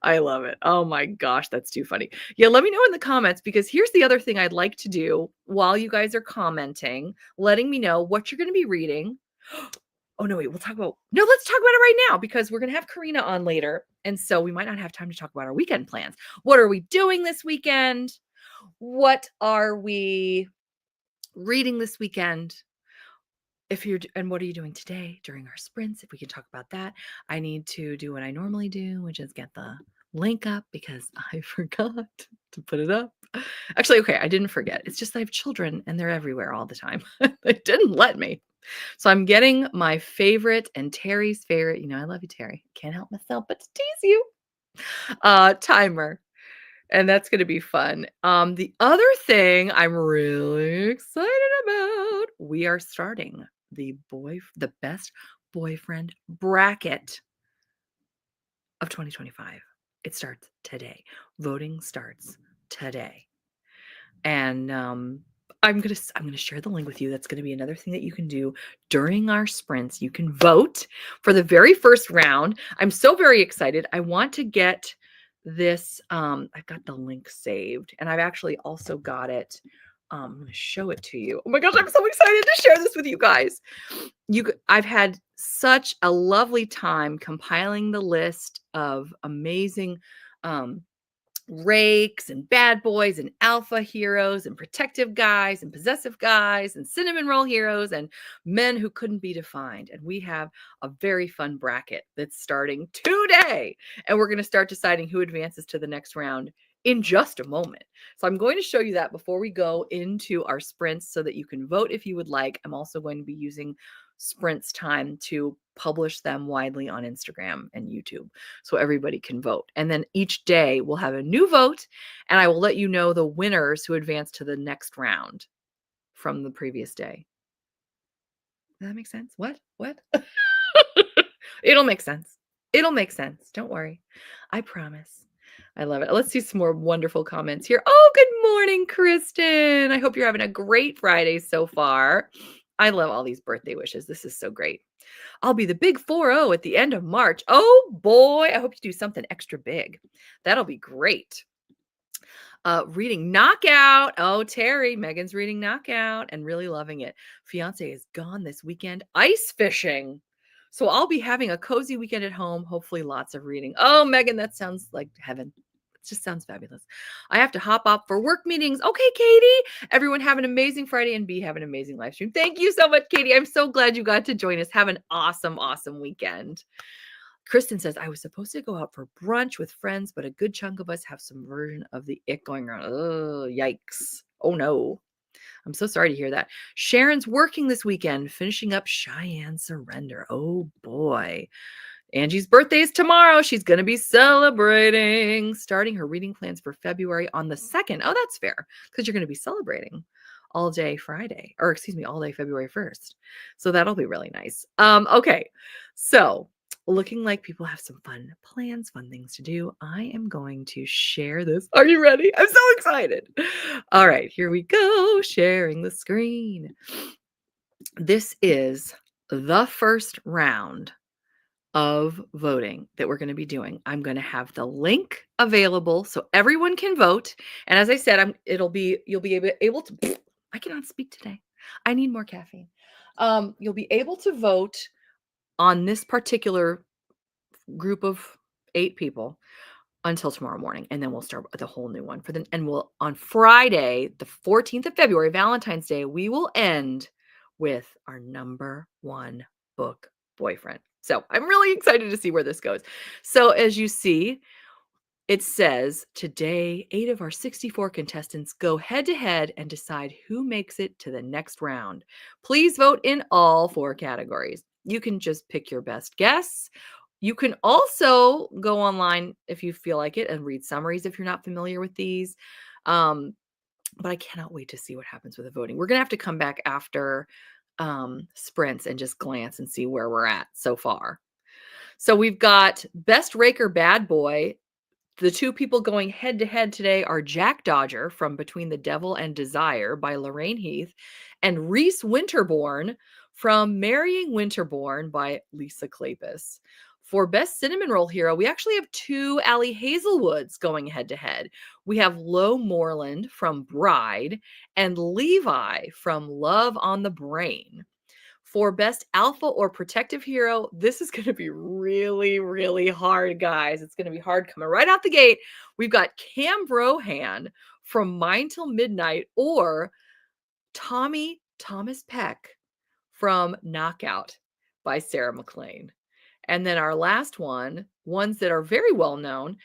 I love it. Oh my gosh, that's too funny. Yeah, let me know in the comments, because here's the other thing I'd like to do while you guys are commenting, letting me know what you're going to be reading. Oh, no, wait, let's talk about it right now, because we're going to have Karina on later. And so we might not have time to talk about our weekend plans. What are we doing this weekend? What are we reading this weekend? And what are you doing today during our sprints? If we can talk about that. I need to do what I normally do, which is get the link up, because I forgot to put it up. Actually, okay, I didn't forget. It's just I have children and they're everywhere all the time. They didn't let me. So I'm getting my favorite and Terry's favorite. You know, I love you, Terry. Can't help myself but to tease you. Timer. And that's going to be fun. The other thing I'm really excited about, we are starting the best boyfriend bracket of 2025. It starts today. Voting starts today. And I'm gonna share the link with you. That's gonna be another thing that you can do during our sprints. You can vote for the very first round. I'm so very excited. I want to get this. I've got the link saved, and I've actually also got it. I'm gonna show it to you. Oh my gosh, I'm so excited to share this with you guys. I've had such a lovely time compiling the list of amazing rakes and bad boys and alpha heroes and protective guys and possessive guys and cinnamon roll heroes and men who couldn't be defined. And we have a very fun bracket that's starting today. And we're going to start deciding who advances to the next round in just a moment. So I'm going to show you that before we go into our sprints so that you can vote if you would like. I'm also going to be using sprints time to publish them widely on Instagram and YouTube so everybody can vote. And then each day we'll have a new vote, and I will let you know the winners who advance to the next round from the previous day. Does that make sense? What? It'll make sense. It'll make sense. Don't worry. I promise. I love it. Let's see some more wonderful comments here. Oh, good morning, Kristen. I hope you're having a great Friday so far. I love all these birthday wishes. This is so great. I'll be the big 4-0 at the end of March. Oh boy, I hope you do something extra big. That'll be great. Reading Knockout. Oh, Terry, Megan's reading Knockout and really loving it. Fiance is gone this weekend ice fishing. So I'll be having a cozy weekend at home, hopefully lots of reading. Oh, Megan, that sounds like heaven. It just sounds fabulous. I have to hop off for work meetings. Okay, Katie. Everyone have an amazing Friday and have an amazing live stream. Thank you so much, Katie. I'm so glad you got to join us. Have an awesome, awesome weekend. Kristen says, I was supposed to go out for brunch with friends, but a good chunk of us have some version of the ick going around. Oh, yikes. Oh, no. I'm so sorry to hear that. Sharon's working this weekend, finishing up Cheyenne Surrender. Oh, boy. Angie's birthday is tomorrow. She's going to be celebrating, starting her reading plans for February on the 2nd. Oh, that's fair because you're going to be celebrating all day Friday, or excuse me, all day February 1st. So that'll be really nice. Okay. So looking like people have some fun plans, fun things to do. I am going to share this. Are you ready? I'm so excited. All right, here we go. Sharing the screen. This is the first round of voting that we're going to be doing. I'm going to have the link available so everyone can vote. And as I said, you'll be able to, I cannot speak today. I need more caffeine. You'll be able to vote on this particular group of 8 people until tomorrow morning. And then we'll start with a whole new one and we'll, on Friday, the 14th of February, Valentine's Day, we will end with our number 1 book boyfriend. So I'm really excited to see where this goes. So as you see, it says today, 8 of our 64 contestants go head to head and decide who makes it to the next round. Please vote in all 4 categories. You can just pick your best guess. You can also go online if you feel like it and read summaries if you're not familiar with these. But I cannot wait to see what happens with the voting. We're going to have to come back after sprints and just glance and see where we're at so far. So we've got Best Raker Bad Boy. The 2 people going head to head today are Jack Dodger from Between the Devil and Desire by Lorraine Heath and Reese Winterbourne from Marrying Winterbourne by Lisa Kleypas. For Best Cinnamon Roll Hero, we actually have 2 Allie Hazelwoods going head to head. We have Lo Moreland from Bride and Levi from Love on the Brain. For Best Alpha or Protective Hero, this is going to be really, really hard, guys. It's going to be hard coming right out the gate. We've got Cam Brohan from Mine Till Midnight or Tommy Thomas Peck from Knockout by Sarah McLean. And then our last one, ones that are very well known,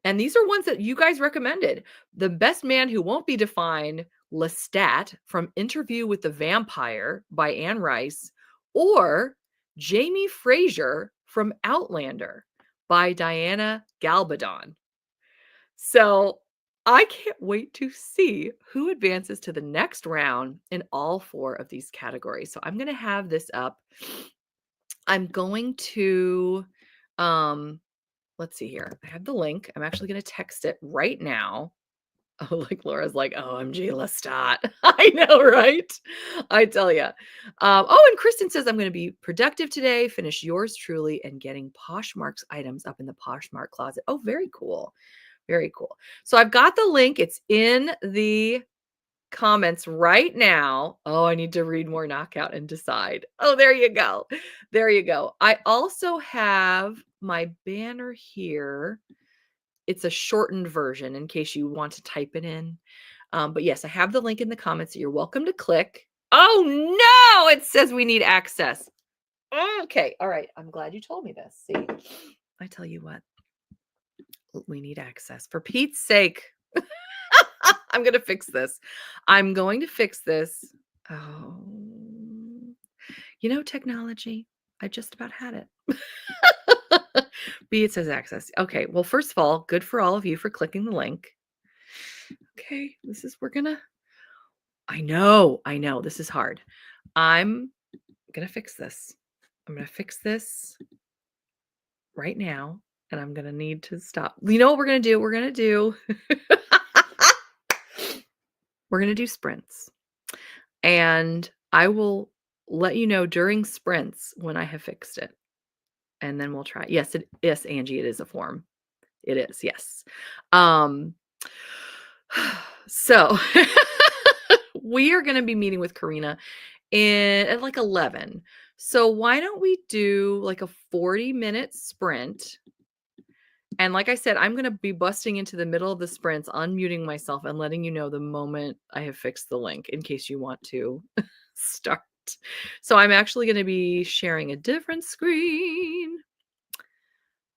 and these are ones that you guys recommended. The Best Man Who Won't Be Defined, Lestat from Interview with the Vampire by Anne Rice, or Jamie Fraser from Outlander by Diana Galbadon. So I can't wait to see who advances to the next round in all 4 of these categories. So I'm going to have this up. I'm going to, let's see here. I have the link. I'm actually going to text it right now. Oh, like Laura's like, OMG, Lestat. I know, right? I tell you. And Kristen says, I'm going to be productive today, finish yours truly, and getting Poshmark's items up in the Poshmark closet. Oh, very cool. Very cool. So I've got the link. It's in the comments right now. Oh, I need to read more Knockout and decide. Oh, there you go. There you go. I also have my banner here it's a shortened version in case you want to type it in. But yes, I have the link in the comments that you're welcome to click. Oh no, it says we need access. Okay, all right. I'm glad you told me this. See, I tell you what, we need access. For Pete's sake, I'm going to fix this. I'm going to fix this. Oh, technology. I just about had it. B, it says access. Okay, well, first of all, good for all of you for clicking the link. Okay, I know, this is hard. I'm gonna fix this. I'm gonna fix this right now, and I'm gonna need to stop. You know what we're gonna do? We're gonna do we're gonna do sprints. And I will let you know during sprints when I have fixed it. And then we'll try. Yes, Angie, it is a form. It is, yes. Um, so we are gonna be meeting with Karina at like 11. So why don't we do like a 40-minute sprint? And like I said, I'm going to be busting into the middle of the sprints, unmuting myself and letting you know the moment I have fixed the link in case you want to start. So I'm actually going to be sharing a different screen.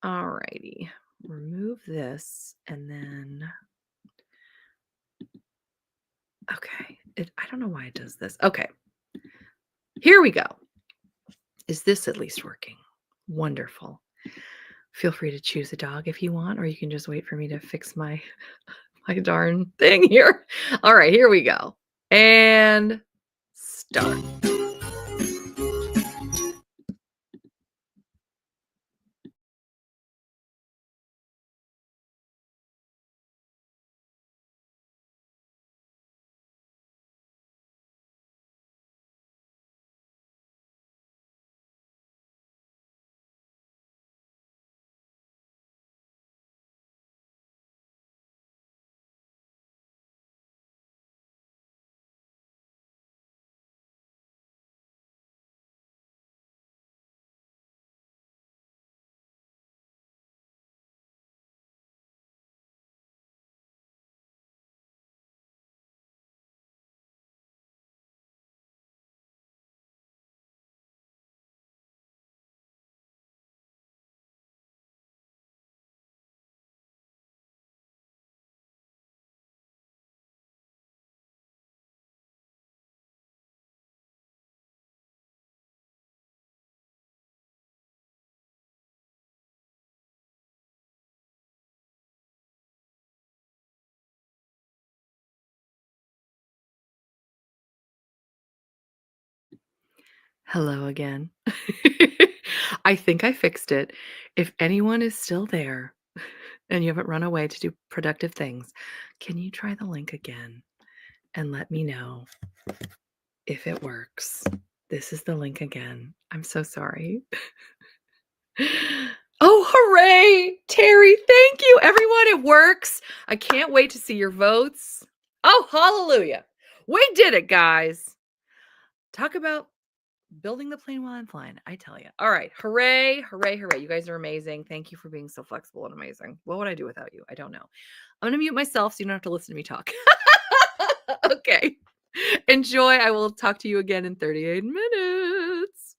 All righty. Remove this and then okay. I don't know why it does this. Okay. Here we go. Is this at least working? Wonderful. Feel free to choose a dog if you want, or you can just wait for me to fix my darn thing here. All right, here we go. And start. Hello again. I think I fixed it. If anyone is still there and you haven't run away to do productive things, can you try the link again and let me know if it works? This is the link again. I'm so sorry. Oh, hooray! Terry, thank you. Everyone, it works. I can't wait to see your votes. Oh, hallelujah. We did it, guys. Talk about building the plane while I'm flying. I tell you. All right. Hooray, hooray, hooray. You guys are amazing. Thank you for being so flexible and amazing. What would I do without you? I don't know. I'm going to mute myself so you don't have to listen to me talk. Okay. Enjoy. I will talk to you again in 38 minutes.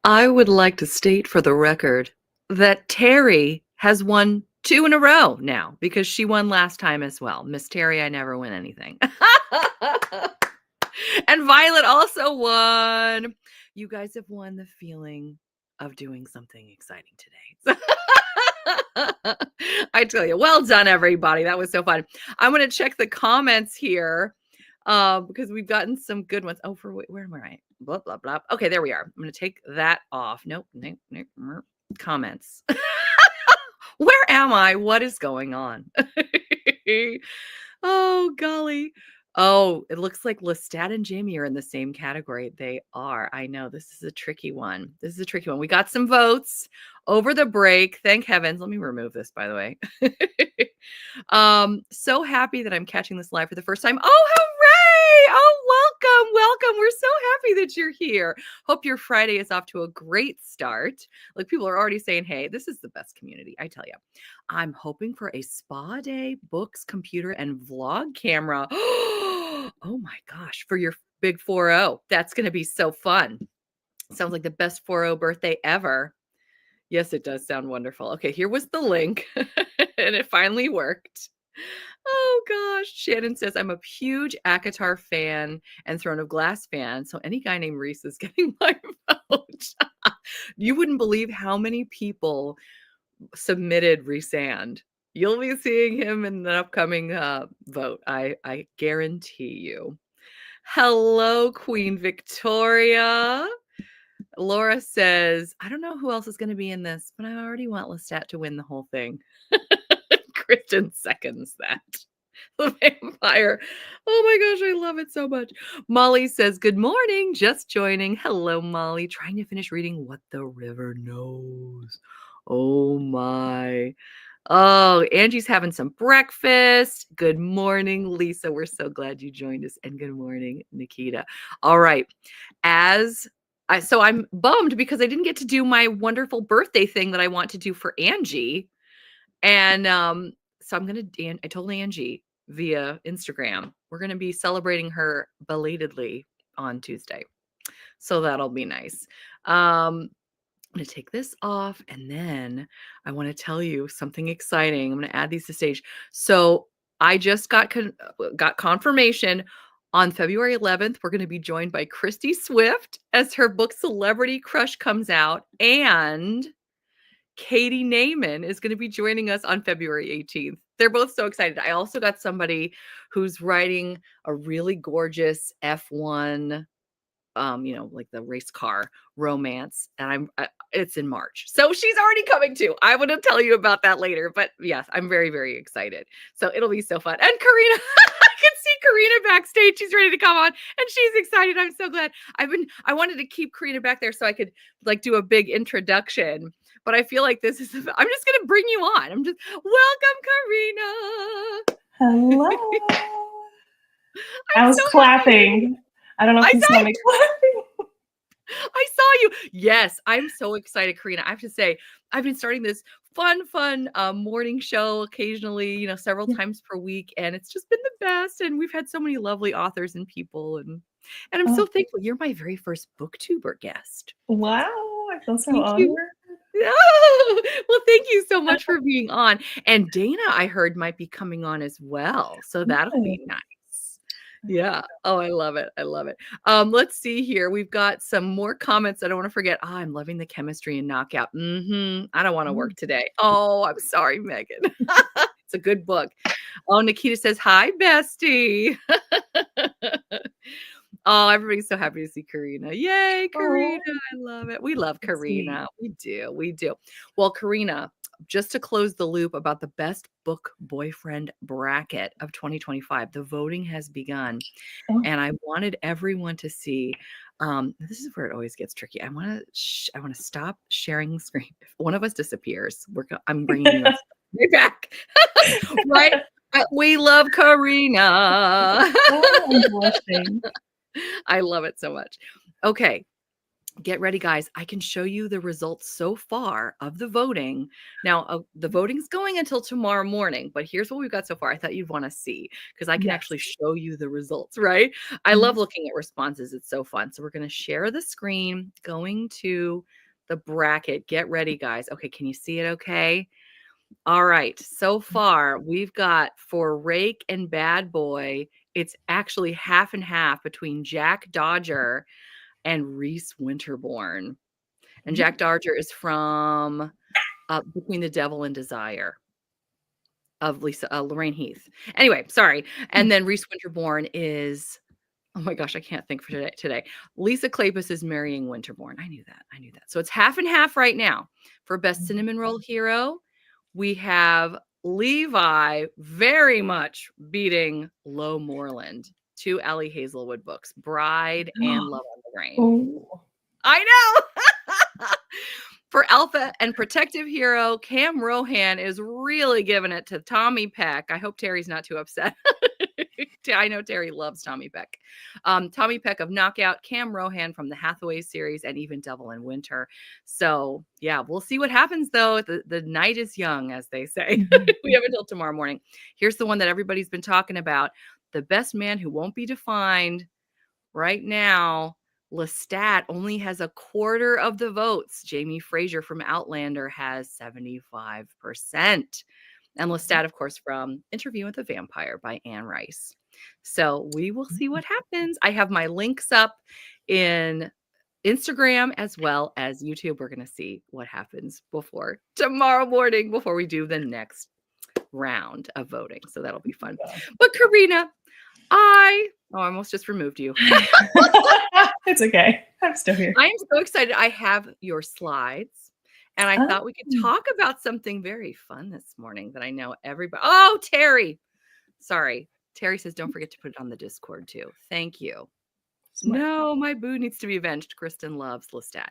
I would like to state for the record that Terry has won 2 in a row now because she won last time as well. Miss Terry, I never win anything. And Violet also won. You guys have won the feeling of doing something exciting today. I tell you, well done, everybody. That was so fun. I'm going to check the comments here because we've gotten some good ones. Oh, where am I? Blah, blah, blah. Okay, there we are. I'm going to take that off. Nope. Comments. Where am I? What is going on? Oh, golly. Oh, it looks like Lestat and Jamie are in the same category. They are. I know this is a tricky one. This is a tricky one. We got some votes over the break. Thank heavens. Let me remove this, by the way. So happy that I'm catching this live for the first time. Oh, hooray! Oh, welcome. We're so happy that you're here. Hope your Friday is off to a great start. Like, people are already saying, hey, this is the best community, I tell you. I'm hoping for a spa day, books, computer, and vlog camera. Oh my gosh, for your big 4-0. That's going to be so fun. Sounds like the best 4-0 birthday ever. Yes, it does sound wonderful. Okay, here was the link, and it finally worked. Oh gosh. Shannon says, I'm a huge ACOTAR fan and Throne of Glass fan, so any guy named Reese is getting my vote. You wouldn't believe how many people submitted Resand. You'll be seeing him in the upcoming vote. I guarantee you. Hello, Queen Victoria. Laura says, I don't know who else is going to be in this, but I already want Lestat to win the whole thing. Kristen seconds that. The vampire. Oh my gosh, I love it so much. Molly says, good morning, just joining. Hello, Molly. Trying to finish reading What the River Knows. Oh my. Oh, Angie's having some breakfast. Good morning, Lisa. We're so glad you joined us. And good morning, Nikita. All right. So I'm bummed because I didn't get to do my wonderful birthday thing that I want to do for Angie. And so I told Angie via Instagram, we're going to be celebrating her belatedly on Tuesday. So that'll be nice. I'm going to take this off, and then I want to tell you something exciting. I'm going to add these to stage. So I just got confirmation on February 11th. We're going to be joined by Christy Swift as her book Celebrity Crush comes out, and Katie Naiman is going to be joining us on February 18th. They're both so excited. I also got somebody who's writing a really gorgeous F1, like the race car romance, and it's in March. So she's already coming too. I want to tell you about that later, but yes, I'm very, very excited. So it'll be so fun. And Karina, I can see Karina backstage. She's ready to come on and she's excited. I'm so glad. I wanted to keep Karina back there so I could do a big introduction, but I feel like I'm just going to bring you on. Welcome, Karina. Hello. I was clapping. I don't know if you saw me clapping. I saw you. Yes, I'm so excited, Karina. I have to say, I've been starting this fun morning show occasionally, several times per week, and it's just been the best. And we've had so many lovely authors and people, and I'm so thankful. You're my very first booktuber guest. Wow, I feel so honored. Oh, well, thank you so much for being on. And Dana, I heard, might be coming on as well, so that'll be nice. Yeah. Oh, I love it. I love it. Let's see here. We've got some more comments. I don't want to forget. Oh, I'm loving the chemistry in Knockout. I don't want to work today. Oh, I'm sorry, Megan. It's a good book. Oh, Nikita says, hi, bestie. Oh, everybody's so happy to see Karina. Yay, Karina. I love it. We love Karina. We do. Well, Karina, just to close the loop about the best book boyfriend bracket of 2025, the voting has begun. And I wanted everyone to see, this is where it always gets tricky. I want to stop sharing the screen. If one of us disappears, I'm bringing you right back. Right? We love Karina. I'm blushing. I love it so much. Okay. Get ready, guys. I can show you the results so far of the voting. Now, the voting's going until tomorrow morning, but here's what we've got so far. I thought you'd want to see because I can actually Yes. show you the results, right? I love Yes. looking at responses. It's so fun. So we're going to share the screen, going to the bracket. Get ready, guys. Okay, can you see it okay? All right. So far, we've got for Rake and Bad Boy, it's actually half and half between Jack Dodger and Reese Winterbourne. And Jack Dodger is from Between the Devil and Desire of Lorraine Heath. Anyway, sorry. And then Reese Winterbourne is, oh my gosh, I can't think for today. Lisa Kleypas is marrying Winterbourne. I knew that. So it's half and half right now. For Best Cinnamon Roll Hero, we have Levi very much beating Lo Moreland. 2 Ellie Hazelwood books, Bride and Love on the Brain. Oh. I know. For Alpha and Protective Hero, Cam Rohan is really giving it to Tommy Peck. I hope Terry's not too upset. I know Terry loves Tommy Peck. Tommy Peck of Knockout, Cam Rohan from the Hathaway series, and even Devil in Winter. So, yeah, we'll see what happens, though. The night is young, as they say. We have until tomorrow morning. Here's the one that everybody's been talking about. The Best Man Who Won't Be Defined. Right now, Lestat only has a quarter of the votes. Jamie Fraser from Outlander has 75%. And Lestat, of course, from Interview with a Vampire by Anne Rice. So we will see what happens. I have my links up in Instagram as well as YouTube. We're going to see what happens before tomorrow morning, before we do the next round of voting. So that'll be fun. But Karina, I almost just removed you. It's okay. I'm still here. I am so excited. I have your slides, and I thought we could talk about something very fun this morning that I know everybody. Oh, Terry. Sorry. Terry says, don't forget to put it on the Discord too. Thank you. Smart. No, my boo needs to be avenged. Kristen loves Lestat.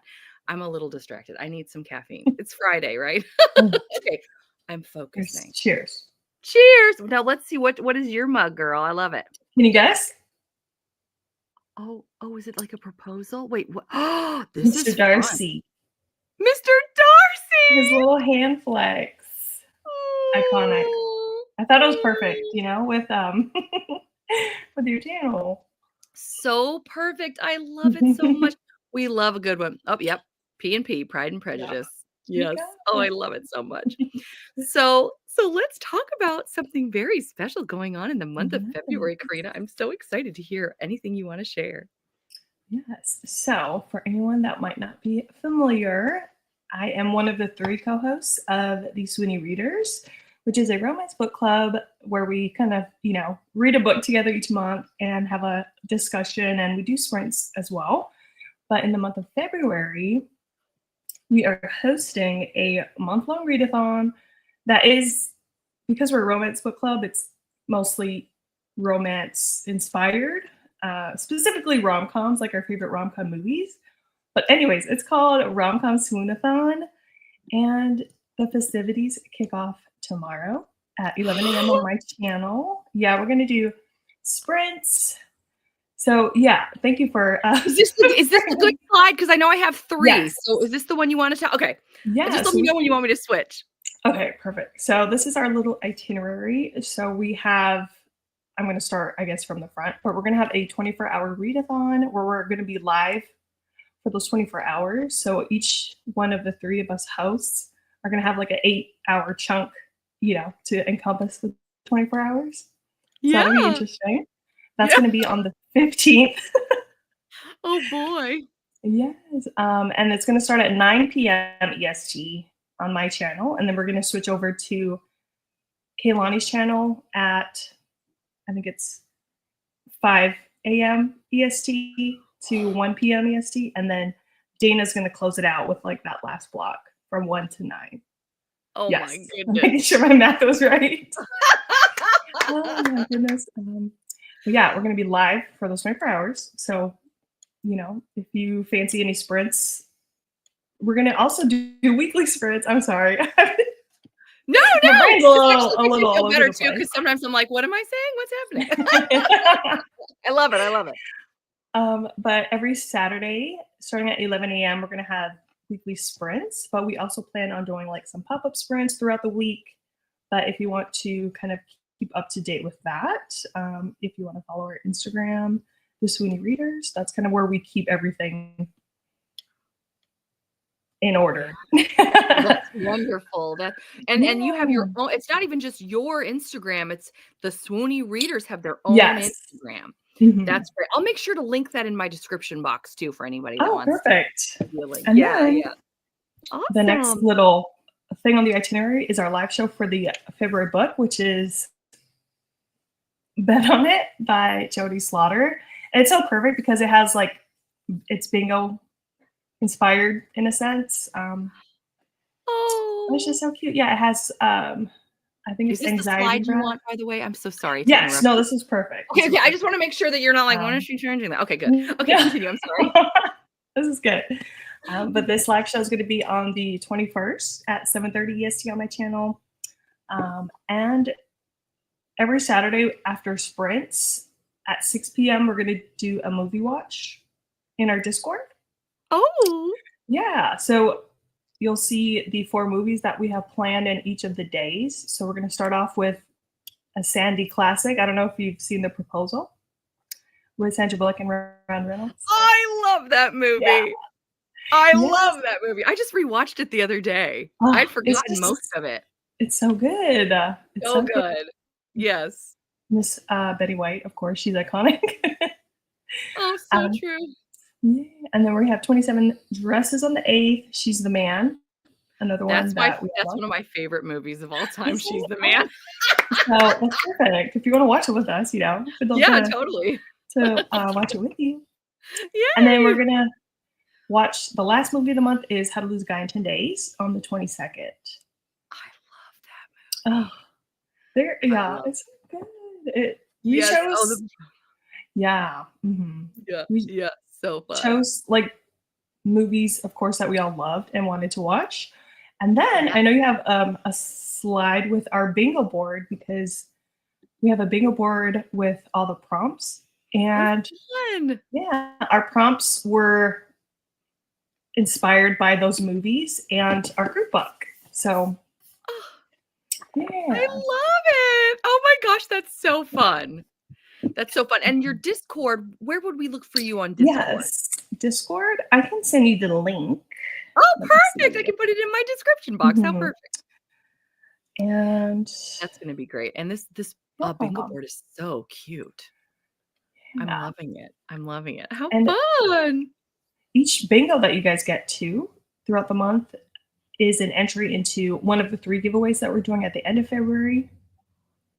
I'm a little distracted. I need some caffeine. It's Friday, right? Okay. I'm focusing. Cheers. Cheers. Now let's see what is your mug, girl. I love it. Can you guess? Oh, is it like a proposal? Wait, what? Oh, this Mr. is Darcy. Fun. Mr. Darcy! His little hand flex. Iconic. I thought it was perfect, with with your channel. So perfect. I love it so much. We love a good one. Oh, yep. P&P, Pride and Prejudice. Yeah. Yes. Oh, I love it so much. So let's talk about something very special going on in the month of February, Karina. I'm so excited to hear anything you want to share. Yes. So for anyone that might not be familiar, I am one of the 3 co-hosts of the Sweeney Readers, which is a romance book club where we kind of, read a book together each month and have a discussion, and we do sprints as well. But in the month of February, we are hosting a month-long readathon that is, because we're a romance book club, it's mostly romance inspired, specifically rom-coms, like our favorite rom-com movies. But anyways, it's called Rom-Com Swoonathon, and the festivities kick off tomorrow at 11 a.m. on my channel. Yeah, we're going to do sprints. So yeah, thank you for. Is this a good slide? Because I know I have 3. Yes. So is this the one you want to tell? Okay. Yeah. Just let me know when you want me to switch. Okay, perfect. So this is our little itinerary. So we have, I'm going to start, I guess, from the front, but we're going to have a 24-hour readathon where we're going to be live for those 24 hours. So each one of the 3 of us hosts are going to have like an 8-hour chunk, to encompass the 24 hours. So that'll be interesting. That's going to be on the 15th. Oh boy. Yes. And it's going to start at 9 p.m. EST on my channel. And then we're going to switch over to Kaylani's channel at, I think it's 5 a.m. EST to 1 p.m. EST. And then Dana's going to close it out with like that last block from 1 to 9. Oh yes. my goodness. I'm making sure my math was right. Oh my goodness. But yeah, we're going to be live for those 24 hours. So, if you fancy any sprints, we're going to also do weekly sprints. I'm sorry. No. My brain's a little feel better too, because sometimes I'm like, what am I saying? What's happening? I love it. But every Saturday, starting at 11 a.m., we're going to have weekly sprints, but we also plan on doing like some pop up sprints throughout the week. But if you want to kind of keep up to date with that, if you want to follow our Instagram, the Sweeney Readers, that's kind of where we keep everything in Yeah. order. That's wonderful. That and you have your Yeah. own, it's not even just your Instagram, it's the Swoony readers have their own Yes. Instagram. Mhm. That's great. I'll make sure to link that in my description box too for anybody that Oh, wants to perfect. see a link. And Yeah, then yeah. the next Awesome. little thing on the itinerary is our live show for the February book, which is Bet on It by Jody Slaughter. And it's so perfect because it has like it's bingo inspired in a sense. It's just Oh. so cute. Yeah, it has I think Is it's this the anxiety slide you breath. want, by the way? I'm so sorry to Yes, interrupt no, you. this is perfect. Okay, This is okay, I just perfect. wanna make sure that you're not like, "When is Um, she changing that?" Okay, good. Okay, yeah. continue, I'm sorry. This is good. But this live show is going to be on the 21st at 7:30 EST on my channel. And every Saturday after sprints at 6 p.m., we're going to do a movie watch in our Discord. Oh. Yeah. So you'll see the 4 movies that we have planned in each of the days. So we're going to start off with a Sandy classic. I don't know if you've seen The Proposal with Sandra Bullock and Ryan Reynolds. I love that Yeah. movie. I Yes. love that movie. I just rewatched it the other day. Oh, I'd forgotten most of it. it's so good. It's So so good. good. Yes. Miss Betty White, of course, she's iconic. Oh, so um, true. yeah, and then we have 27 Dresses on the 8th. She's the Man, another one that we all That's love. one of my favorite movies of all time. Is She's it? the Oh, man. so that's perfect. If you want to watch it with us, we'd love Yeah, totally. to watch it with you. And then we're Yay! gonna watch the last movie of the month is How to Lose a Guy in 10 Days on the 22nd. I love that Oh, movie. I yeah, love it's so good. We Yes. Oh, chose, yeah, yeah, we yeah, so fun. chose like movies, of course, that we all loved and wanted to watch. And then Yeah. I know you have a slide with our bingo board because we have a bingo board with all the prompts. Oh, And fun. yeah, our prompts were inspired by those movies and our group book. So Oh, I yeah, love it. Oh my gosh, that's so fun. That's so fun. And your Discord, where would we look for you on Discord? yes, Discord. I can send you the link. Oh, Let me perfect. I see. can put it in my description box. How Mhm. perfect. And That's gonna be great. And this bingo yeah, board is so cute. I'm yeah. loving it. I'm loving it. How And fun. each bingo that you guys get to throughout the month is an entry into one of the 3 giveaways that we're doing at the end of February.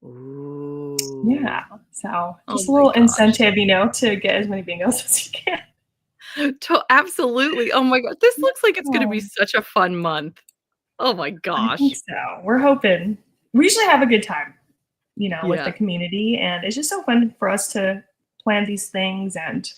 Yeah, Ooh. so Oh just a my little gosh. incentive, to get as many bingos as you can. Absolutely. Oh my god. This looks like it's gonna be Yeah, such a fun month. Oh my I think gosh. so. We're hoping. We usually have a good time, with the Yeah. community, and it's just so fun for us to plan these things and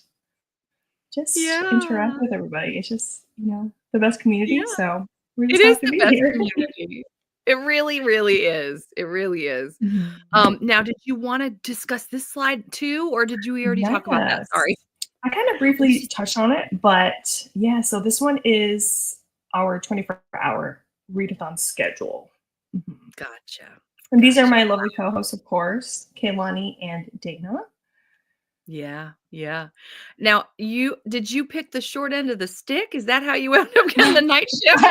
just interact Yeah. with everybody. It's just, the best community, Yeah. so we're It just is happy to the be best here. community. It really, really is. It really is. Mhm. Now did you wanna discuss this slide too, or did we already talk about that? Yes. Sorry. I kind of Oh, this briefly is touched on it, but yeah, so this one is our 24-hour readathon schedule. Mhm. gotcha. And these are Gotcha. my lovely co-hosts, of course, Kaylani and Dana. Yeah, yeah. Now, did you pick the short end of the stick? Is that how you wound up getting the night shift?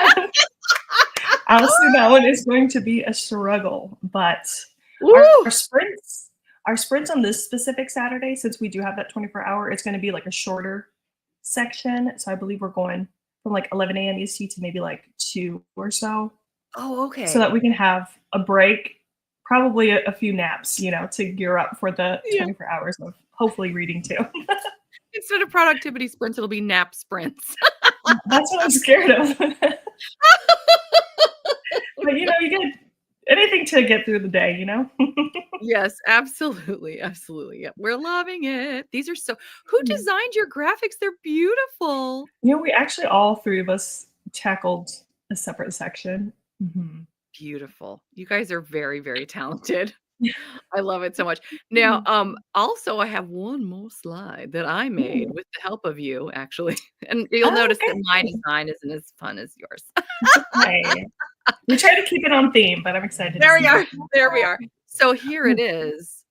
Honestly, that one is going to be a struggle, but our Woo! sprints, our sprints on this specific Saturday, since we do have that 24-hour, it's going to be like a shorter section. So I believe we're going from like 11 a.m. EST to maybe like 2 or Oh, so that okay. we can have a break, probably a few naps, to gear up for the Yeah. 24 hours of hopefully reading too. Instead of productivity sprints, it'll be nap sprints. That's what I'm scared of. But you get anything to get through the day, Yes, absolutely, absolutely, yeah, we're loving it. These are so who designed your graphics? They're beautiful. We actually all 3 of us tackled a separate section. Mhm. Beautiful. You guys are very, very talented. I love it so much. Now, Mm. also, I have one more slide that I made Ooh. with the help of you, actually, and you'll Oh, notice that my okay. design isn't as fun as yours. It's okay. We try to keep it on theme, but I'm excited to There we see are. what you There we are. have. So here it Ooh, is.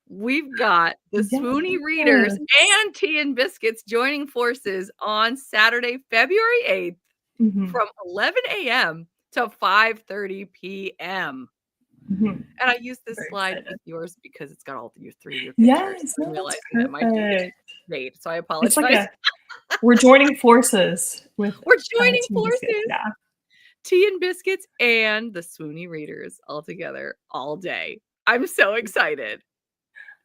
We've got the Swoony Readers yes. and Tea and Biscuits joining forces on Saturday, February 8th Mhm, from 11 AM to 5:30 PM. mhm. And I used this Very slide excited. with yours because it's got all your 3 of your pictures. Yes, I'm no, that's realizing that my date is perfect. late, so I It's like apologize. a we're joining forces with, We're joining Team Biscuits, forces. yeah. Tea and Biscuits and the Swoony Readers all together all day. I'm so excited.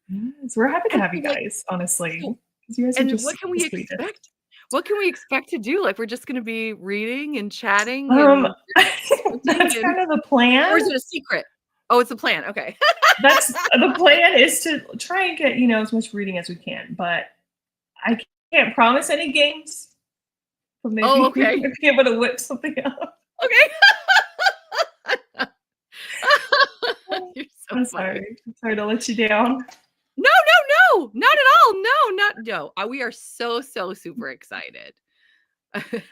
Yes, we're happy to And have you so, like, guys, honestly, so 'cause you guys are and what just can the we sweetest. expect? What can we expect to do? Like, we're just gonna be reading and chatting and squinting That's and kind of the plan. or is it a secret? Oh, it's a plan, okay. That's the plan is to try and get, as much reading as we can, but I can't promise any games, but Oh, maybe we okay. might be able to whip something up. Okay. Oh, You're so I'm funny. sorry. I'm sorry to let you down. No, no, no, not at all. No, not no. We are so, so super excited.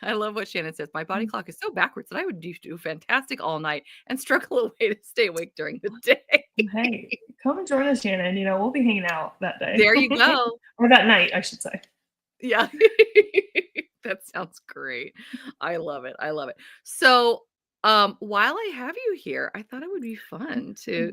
I love what Shannon says. My body clock is so backwards that I would do fantastic all night and struggle away to stay awake during the day. Hey, come and join us, Shannon. We'll be hanging out that day. There you go. Or that night, I should say. Yeah. That sounds great. I love it. I love it. So, while I have you here, I thought it would be fun to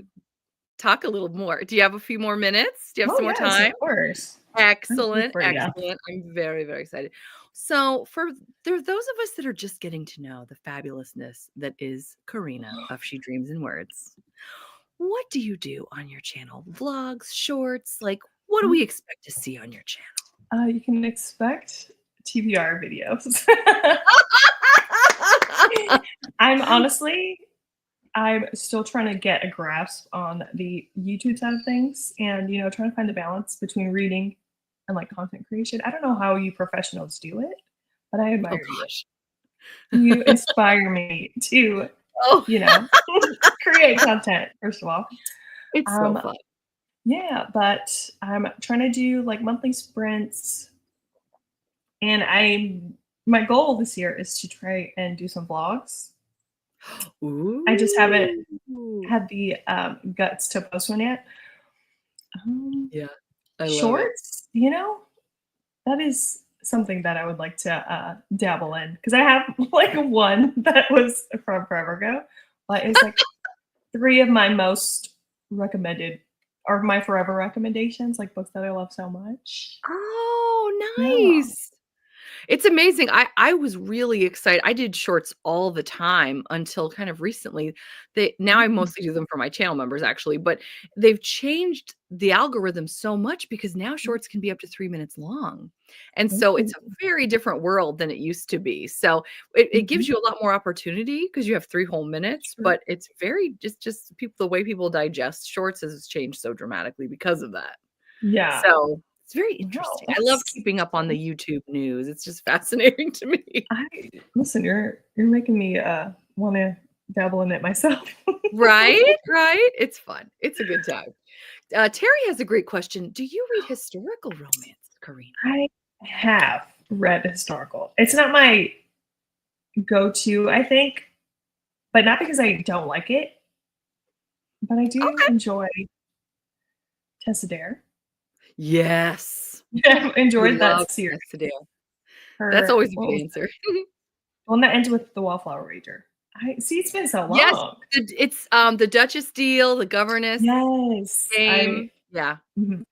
talk a little more. Do you have a few more minutes? Do you have Oh, some more yes, of time? course. I'm here Excellent, for you. excellent. I'm very, very excited. So, for there are those of us that are just getting to know the fabulousness that is Karina of She Dreams in Words. What do you do on your channel? Vlogs, shorts? Like, what do we expect to see on your channel? You can expect TBR videos. I'm still trying to get a grasp on the YouTube side of things and, trying to find a balance between reading and like content creation. I don't know how you professionals do it, but I Oh admire you. gosh. You inspire me to, Oh, you know, create content, first of all. it's so Um, fun. yeah, but I'm trying to do like monthly sprints, and my goal this year is to try and do some vlogs. I just haven't Ooh. had the guts to post one yet. Um, Yeah, I love it. Shorts, that is something that I would like to dabble in because I have like one that was from forever ago, but it's like three of my most recommended or my forever recommendations, like books that I love so much. Oh, Yeah. nice. It's amazing. I was really excited. I did shorts all the time until kind of recently. Now I Mm, mostly do them for my channel members actually, but they've changed the algorithm so much because now shorts can be up to 3 minutes long. And so it's ooh, a very different world than it used to be. So it mhm, gives you a lot more opportunity because you have 3 whole minutes, true. but it's very just people the way people digest shorts has changed so dramatically because of that. Yeah. So, it's very Wow, interesting. I love that's keeping up on the fun. YouTube news. It's just fascinating to me. I listen, you're making me wanna dabble in it myself. Right? Right? It's fun. It's a good time. Terry has a great question. Do you read historical romance, Karina? I have read historical. It's not my go-to, I think, but not because I don't like it, but I do Okay. enjoy Tessa Dare. Yes. I've We enjoyed love that series. Testadale. That's Her always a what good was answer. the one that ends with the Wallflower Ranger. I see it's been so Yes. long. It's, the Duchess deal, the governess Yes, game. Yeah.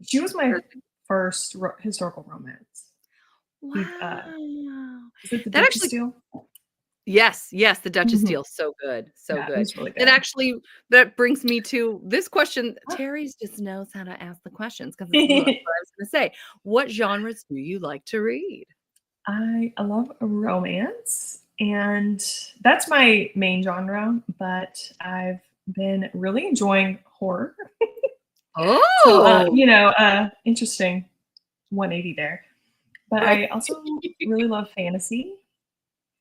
she was my Perfect. first historical romance. The Wow. is it the That Duchess actually deal? Yes, yes, the Duchess Mhm. deal, so good, so Yeah, it good. was really That good. actually that brings me to this question. Terry's just knows how to ask the questions because it's what I was gonna say. What genres do you like to read? I love romance, and that's my main genre, but I've been really enjoying horror. So, Oh! interesting 180 there. But Right. I also really love fantasy.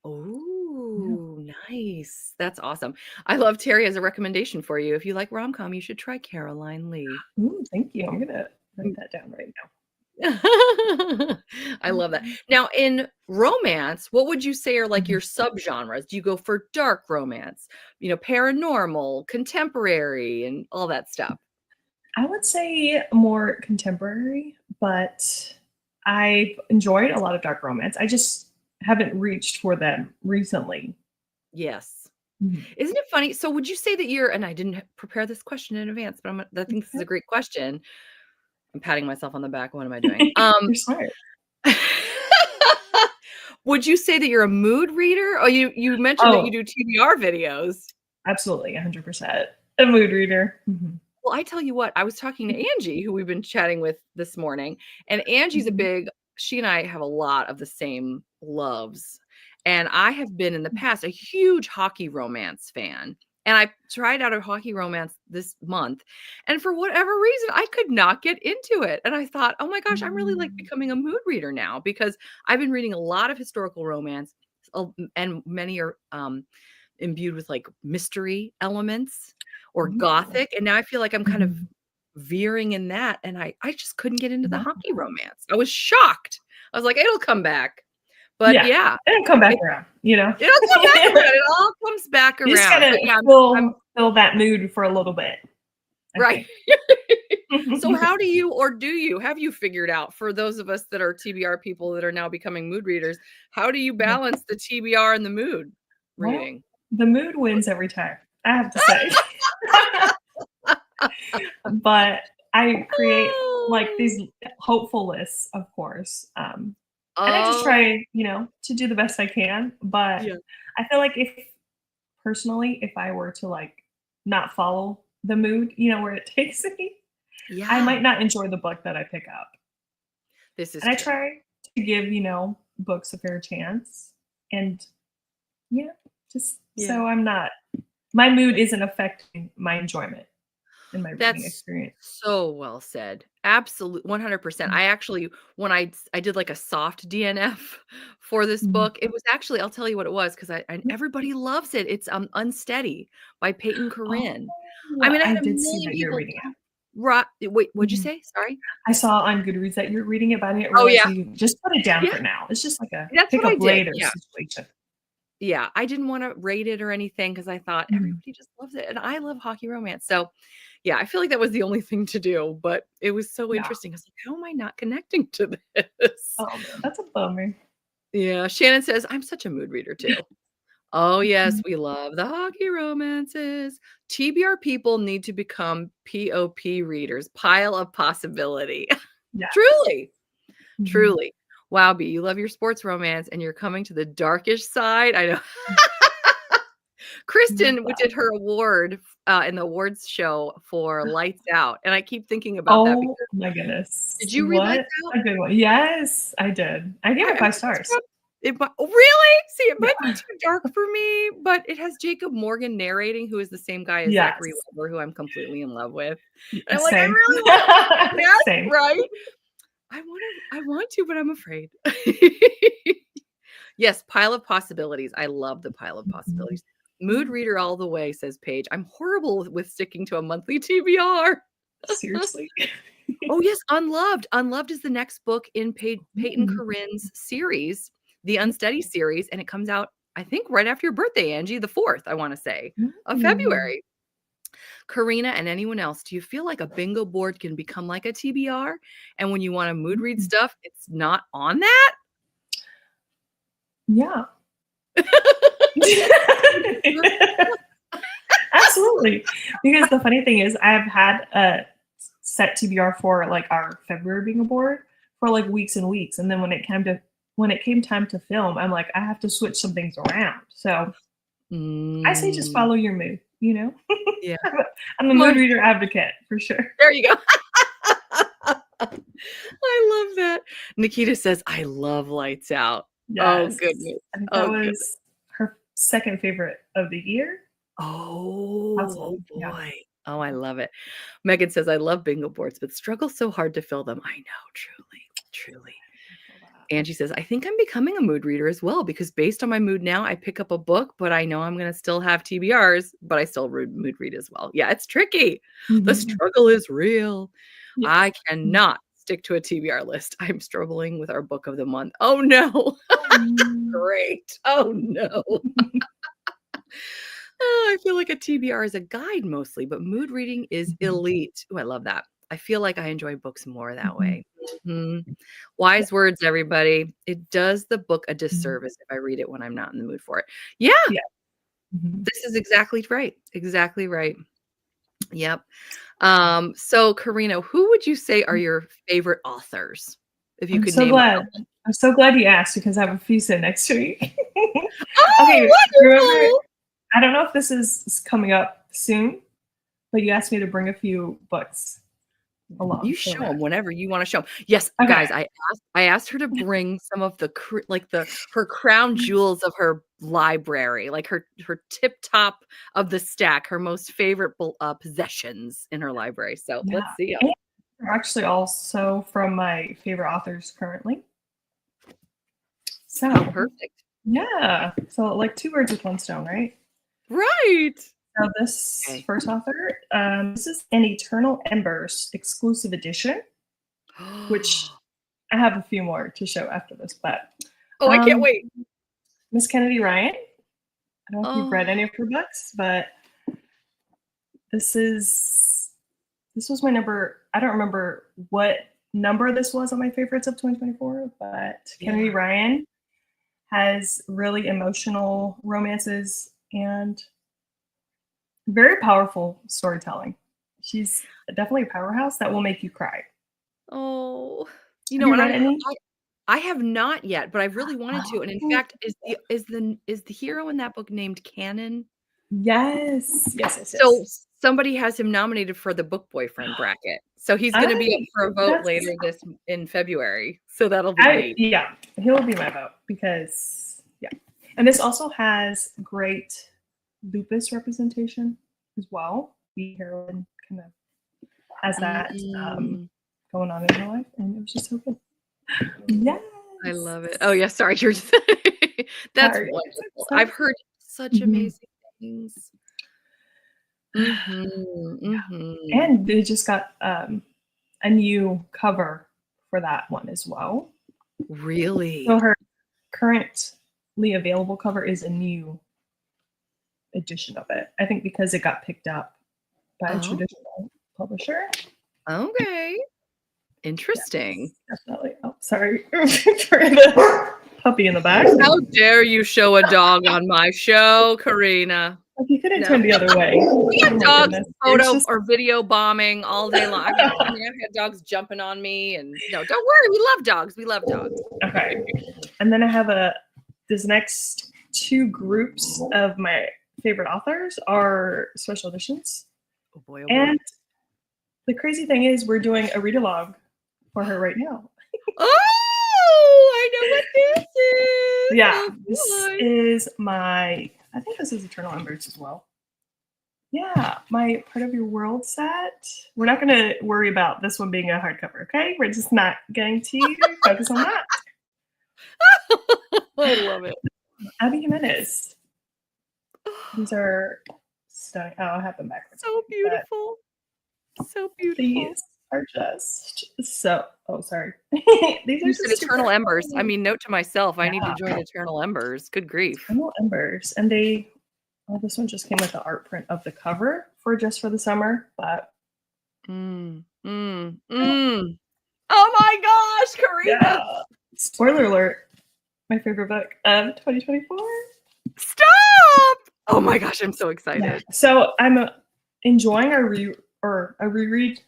Yeah. Oh, nice. Nice. That's awesome. I love Terry as a recommendation for you. If you like rom-com, you should try Caroline Lee. Ooh, thank you. I'm gonna write that down right I love that. now. Now, in romance, what would you say are like Mhm. your subgenres? Do you go for dark romance, paranormal, contemporary, and all that stuff? I would say more contemporary, but I've enjoyed a lot of dark romance. I just haven't reached for them recently. Yes. Mhm. Isn't it funny? So, would you say that you're, and I didn't prepare this question in advance, but I think this is a great question. I'm patting myself on the back. What am I doing? You're smart. Would you say that you're a mood reader? Oh, you mentioned that you Oh, do TBR videos. absolutely, 100%. A mood reader. Mhm. Well, I tell you what, I was talking to Angie, who we've been chatting with this morning, and Angie's Mhm. she and I have a lot of the same loves. And I have been in the past a huge hockey romance fan. And I tried out a hockey romance this month. And for whatever reason, I could not get into it. And I thought, oh my gosh, I'm really like Mm. becoming a mood reader now because I've been reading a lot of historical romance, and many are imbued with like mystery elements or Ooh. gothic, and now I feel like I'm kind of Mhm. veering in that, and I just couldn't get into the Wow. hockey romance. I was shocked. I was like, "It'll come back." But Yeah, yeah, it'll come back it around, you know? it'll come back around. It all comes back You just around. gotta But yeah, I'm fill that mood for a little bit, I right. think. So how do you or do you have you figured out for those of us that are TBR people that are now becoming mood readers, how do you Yeah. balance the TBR and the mood Well, reading? the mood wins every time, I have to say. But I create, like, these hopeful lists, of course, and I just Oh, try, to do the best I can, but yeah. I feel like if I were to, like, not follow the mood, where it takes me, I Yeah. might not enjoy the book that I pick up. This is And I true. try to give, books a fair chance, and yeah, just Yeah. so my mood isn't affecting my enjoyment in my reading That's experience. so well said. Absolute 100%. Mm, I actually when I did like a soft DNF for this mhm. book, it was actually I'll tell you what it was because I everybody loves it. It's, Unsteady by Peyton Oh, Corinne. I mean, I I had a did see million that you're people reading tell it. wait, what'd you Mhm. say? Sorry? I saw on Goodreads that you're reading it, but I didn't Oh, realize yeah. you just put it down Yeah, for now. It's just like a that's pick what I up did. later Yeah. situation. Yeah, I didn't wanna rate it or anything because I thought Mhm. everybody just loves it, and I love hockey romance, so, yeah, I feel like that was the only thing to do, but it was so Yeah. interesting. I was like, "How am I not connecting to this?" Oh, man, that's a bummer. Yeah, Shannon says, "I'm such a mood reader too." Oh, yes, we love the hockey romances. TBR people need to become POP readers, pile of possibility. Yes. Truly, Mhm. truly. Wow, B, you love your sports romance and you're coming to the darkish side. I know. Love Kristen, we that. did her award, in the awards show for Lights Out, and I keep thinking about that Oh because my goodness. did you read Lights What Out? a good one. Yes, I did. I gave it I 5 think it's stars. oh, really? See, it might be Yeah. too dark for me, but it has Jacob Morgan narrating, who is the same guy as Zachary Yes. Weber, who I'm completely in love with, and Yeah, I'm like, "I same. really want." Yes, Same. right? I want to, but I'm afraid. Yes, pile of possibilities. I love the pile of Mhm. possibilities. Mood reader all the way, says Paige. I'm horrible with sticking to a monthly TBR. Seriously. Oh, yes, Unloved. Unloved is the next book in Peyton Mm. Corinne's series, the Unsteady series, and it comes out, I think, right after your birthday, Angie, the 4th, I wanna say, of Mm. February. Karina and anyone else, do you feel like a bingo board can become like a TBR? And when you wanna mood read Mm. stuff, it's not on that? Yeah. Absolutely. Because the funny thing is I've had a set TBR for, like, our February bingo board for, like, weeks and weeks, and then when it came time to film, I'm like, "I have to switch some things around." So, I say just Mm, follow your mood, you know? yeah. I'm a mood reader advocate for sure. There you go. I love that. Nikita says, "I love Lights Out." Oh, Yes. goodness. I think that Oh, goodness. was her second favorite of the year. Oh, Possible, oh yeah. boy. Oh, I love it. Megan says, "I love bingo boards, but struggle so hard to fill them." I know, truly, truly. I feel that. Angie says, I think I'm becoming a mood reader as well because based on my mood now, I pick up a book, but I know I'm going to still have TBRs, but I still mood read as well. Yeah, it's tricky. The Mhm. struggle is real. Yes. I cannot stick to a TBR list. I'm struggling with our book of the month. Oh no. Mm. Great. Oh no. Oh, I feel like a TBR is a guide mostly, but mood reading is Mhm. elite. Oh, I love that. I feel like I enjoy books more that Mhm. way. Mhm. Yeah. Wise words, everybody. It does the book a Mhm. disservice if I read it when I'm not in the mood for it. Yeah, Yeah. Mhm. this is exactly right. Exactly right. Yep. So Karina, who would you say are your favorite authors? If you I'm could so name a glad. couple. I'm so glad you asked because I have a few sit next to me. Okay, Oh, remember, wonderful. I don't know if this is coming up soon, but you asked me to bring a few books along You for show that. them whenever you wanna show them. Yes, Okay. guys, I asked her to bring some of the her crown jewels of her library, like her tip top of the stack, her most favorite possessions in her library, so Yeah. let's see them. And they're actually also from my favorite authors currently. Oh, So, perfect. yeah. So, like two birds with one stone, right? Right. So, this Okay. first author, this is an Eternal Embers exclusive edition, which I have a few more to show after this, but Oh, I can't um, wait. Miss Kennedy Ryan. I don't know if you've read any Oh, of her books, but this is this was my number. I don't remember what number this was on my favorites of 2024, but Kennedy yeah. Ryan has really emotional romances and very powerful storytelling. She's definitely a powerhouse that will make you cry. Oh, Have you and read any? I have not yet, but I've really wanted to, and in Oh, fact, is the hero in that book named Cannon? yes, yes, yes, So yes. somebody has him nominated for the book boyfriend bracket. So he's gonna be up I for a vote that's later in February. So that'll be neat. yeah, he'll be my vote because yeah. And this also has great lupus representation as well. The heroine kind of has that Mm, going on in her life, and it was just so good. Yes. I love it. Oh, yeah, sorry, you're that's Sorry. wonderful. So, I've heard such mhm. amazing things. Mhm, mhm. And they just got a new cover for that one as well. So Really? her currently available cover is a new edition of it. I think because it got picked up by a Oh, traditional publisher. okay. Interesting. Yes, definitely. Oh, sorry for the puppy in the back. How dare you show a dog on my show, Karina? Like you couldn't No. turn the other way. We Oh got my dogs goodness. There's photo just or video bombing all day long. I've had dogs jumping on me and no, don't worry, we love dogs. We love dogs. okay. And then I have this next two groups of my favorite authors are special editions. Oh boy, oh boy. And the crazy thing is we're doing a read along for her right now. Oh, I know what this is. Yeah, Oh this boy. is I think this is Eternal Embers as well. Yeah, my Part of Your World set. We're not going to worry about this one being a hardcover, okay? We're just not going to focus on that. I love it. Abby Jimenez. These are stunning. Oh, I have them backwards. So But beautiful. So beautiful. these are just so. Oh, sorry. These are You said just Eternal super Embers. I fun. mean, note to myself, I need to Yeah, join Eternal Embers. Good grief. Eternal Embers, and they. Oh, this one just came with the art print of the cover for just for the summer, but Mm, mm, mm. Oh my gosh, yeah. Karina. Spoiler alert! My favorite book of 2024. Stop! Oh my gosh, I'm so Yeah. excited. So I'm enjoying a reread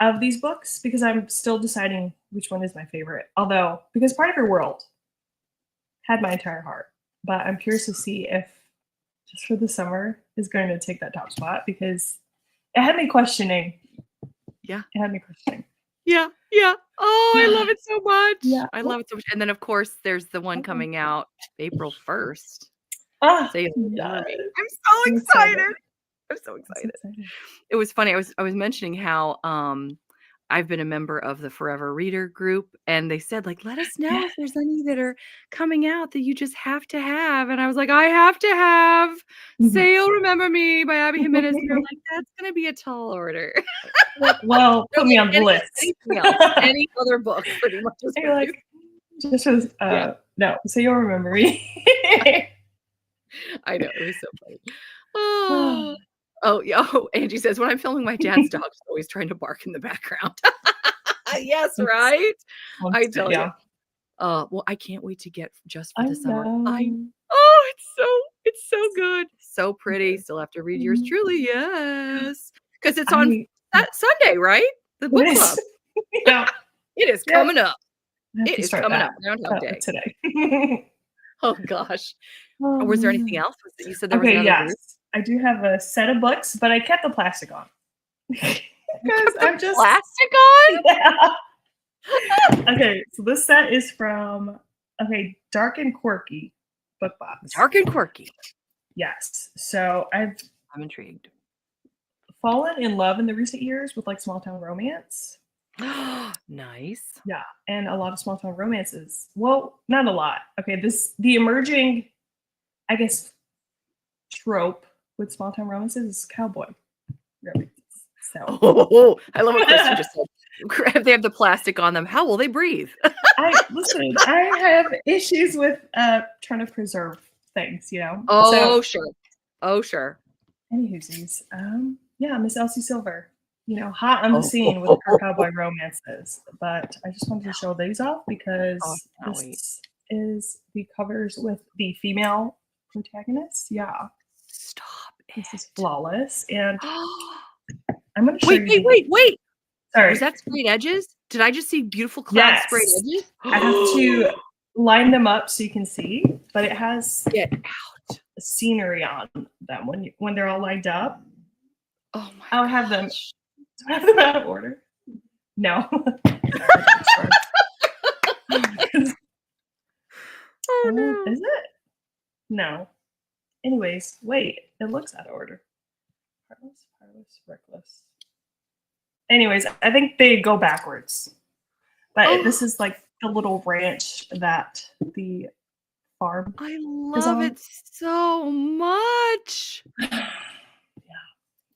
of these books because I'm still deciding which one is my favorite. Although because Part of Your World had my entire heart, but I'm curious to see if Just for the Summer is going to take that top spot because it had me questioning. Yeah. It had me questioning. Yeah. Yeah. Oh, I love it so much. Yeah. I love it so much. And then of course there's the one coming out April 1st. Ah, Sailor Mermaid. yes. I'm so I'm excited. excited. I'm so I'm so excited. excited. It was funny. I was mentioning how I've been a member of the Forever Reader group, and they said, like, "Let us know if there's any that are coming out that you just have to have." And I was like, "I have to have Mhm. Say You'll Remember Me by Abby Jimenez." And they're like, "That's gonna be a tall order." Well, They're put me like, on the list. anything else, any other book pretty much is And what you're you like, just as, yeah, no, so you'll remember me. I know, it was so funny. Oh. Oh, yeah, oh, Angie says, "When I'm filming, my dad's dog is always trying to bark in the background." Yes, It's right? I constant, tell you. yeah. Well, I can't wait to get just for I the summer. know. It's so good. So pretty. Good. Still have to read yours Mhm. truly, yes. 'Cause it's on I that Sunday, right? The It book is. club. Yeah. It is Yep. coming up. I have It to is start coming up, that, Groundhog Day. today. Oh gosh. Oh, Was there anything man. else? You said there was Okay, another group? yes. I do have a set of books, but I kept the plastic on. You Because kept the I'm just plastic on? yeah. Okay, so this set is from Dark and Quirky book box. Dark and quirky. Yes. So I've I'm intrigued. fallen in love in the recent years with like small town romance. Nice. Yeah, and a lot of small town romances. Well, not a lot. Okay, the emerging, I guess, trope with small town romances is cowboy romances. So Oh, I love what Kristen just said. If they have the plastic on them, how will they breathe? I have issues with trying to preserve things, you know. Oh, So sure. Oh, sure. anywhoosies, yeah, Miss Elsie Silver, hot on the Oh, scene with her cowboy romances. But I just wanted to show these off oh, because I cannot wait. this is the covers with the female protagonist. Yeah, Stop this is it. flawless, and I'm going to show Wait, you wait, the. wait, wait. Sorry. Was that sprayed edges? Did I just see beautiful cloud sprayed Yes, edges? I have to line them up so you can see, but it has Get out. scenery on them when they're all lined up. Oh my I'll have them. gosh. Do I have them out of order? No. Oh no. Is it? No. Anyways, wait. It looks out of order. Heartless, reckless. Anyways, I think they go backwards. But this is like the little ranch that the farm I is love on. it so much. Yeah.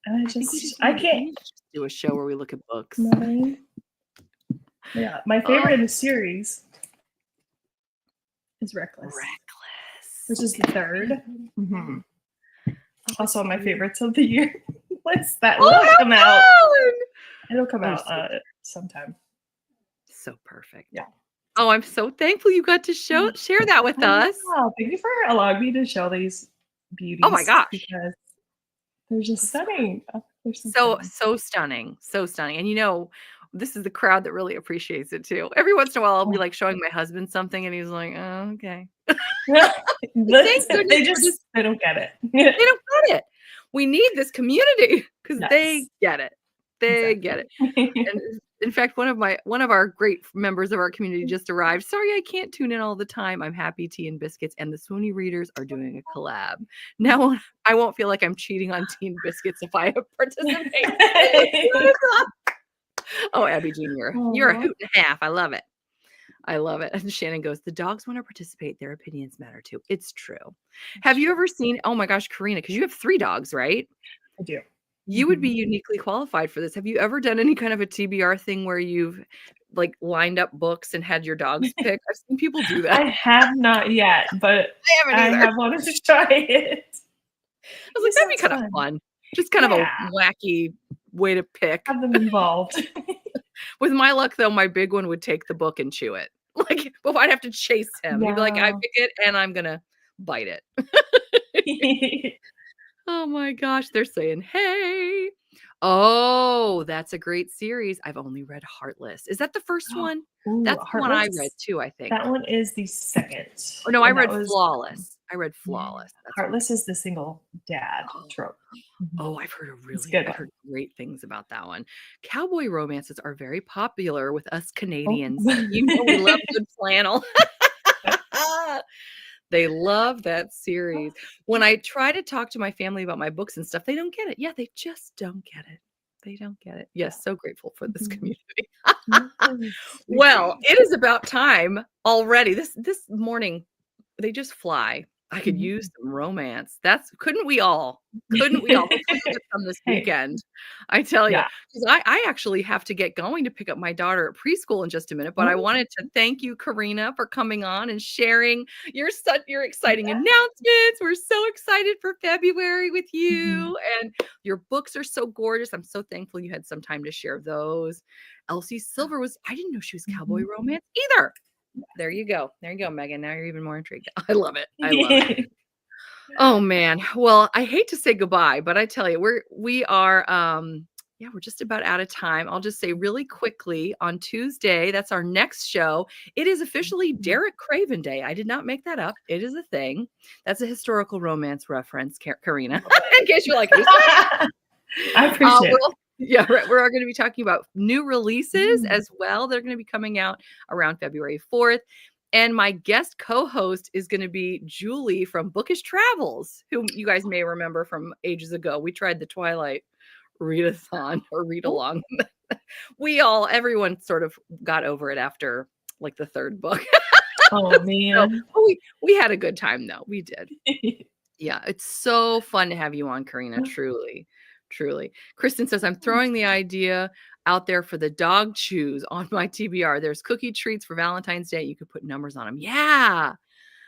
And I think we I we can't. need to just do a show where we look at books. No. Yeah. My favorite in the series is Reckless, Reckless. which is the third. Mm-hmm. Oh, Also, my cute. favorites of the year. What's that? Oh, Will how come out. fun! It'll come Oh, out so sometime. So perfect. Yeah. Oh, I'm so thankful you got to share that with us. Wow, thank you for allowing me to show these beauties. Oh my gosh. Because they're just stunning. They're So stunning. So stunning. And this is the crowd that really appreciates it too. Every once in a while I'll be like showing my husband something and he's like, "Oh, okay." Thank goodness they don't get it. they don't get it. We need this community because they Yes. get it. They get it. And in fact, one of our great members of our community just arrived. Sorry, I can't tune in all the time. I'm happy Tea and Biscuits and the Swoony Readers are doing a collab. Now I won't feel like I'm cheating on Tea and Biscuits if I participate. Oh, Abby Jean, you're a hoot and a half. I love it. I love it. And Shannon goes, the dogs want to participate. Their opinions matter too. It's true. Have you ever seen, oh my gosh, Karina, because you have 3 dogs, right? I do. You would be uniquely qualified for this. Have you ever done any kind of a TBR thing where you've like lined up books and had your dogs pick? I've seen people do that. I have not yet, but I haven't either. have wanted to try it. I was like, that'd be kind of fun. Just kind of a wacky way to pick. Have them involved. With my luck, though, my big one would take the book and chew it. Like, but I'd have to chase him. He'd be like, I pick it and I'm going to bite it. Oh my gosh, they're saying, hey. Oh, that's a great series. I've only read Heartless. Is that the first one? Ooh, That's the one I read too, I think. That one is the second. Oh, no, I read Flawless. I read Flawless. Heartless is the single dad trope. Oh, I've heard great things about that one. Cowboy romances are very popular with us Canadians. We love good flannel. They love that series. When I try to talk to my family about my books and stuff, they don't get it. Yeah, they just don't get it. They don't get it. Yeah. Yes, so grateful for this Mhm. community. Yes, we Well, agree. it is about time already. This morning, they just fly. I could use Mhm. some romance. That's couldn't we all? Couldn't we all? Hopefully you'll get some this Hey, weekend. I tell you, yeah. 'cause I actually have to get going to pick up my daughter at preschool in just a minute, but I Oh, wanted to thank you, Karina, for coming on and sharing your exciting yeah. announcements. We're so excited for February with Mhm. you, and your books are so gorgeous. I'm so thankful you had some time to share those. Elsie Silver was I didn't know she was cowboy Mhm. romance either. There you go. There you go, Megan. Now you're even more intrigued. I love it. I love it. Oh man. Well, I hate to say goodbye, but I tell you, we are yeah, we're just about out of time. I'll just say really quickly on Tuesday, that's our next show. It is officially Derek Craven Day. I did not make that up. It is a thing. That's a historical romance reference, Karina. Love it. In case you're like, who's that? I appreciate it. Yeah, right. We're going to be talking about new releases Mm. as well. They're going to be coming out around February 4th. And my guest co-host is going to be Julie from Bookish Travels, whom you guys may remember from ages ago. We tried the Twilight readathon or read Oh, along. Everyone sort of got over it after like the third book. oh So man. we had a good time though. We did. Yeah, it's so fun to have you on, Karina, truly, truly. Kristen says, "I'm throwing the idea out there for the dog chews on my TBR. There's cookie treats for Valentine's Day. You could put numbers on them." Yeah,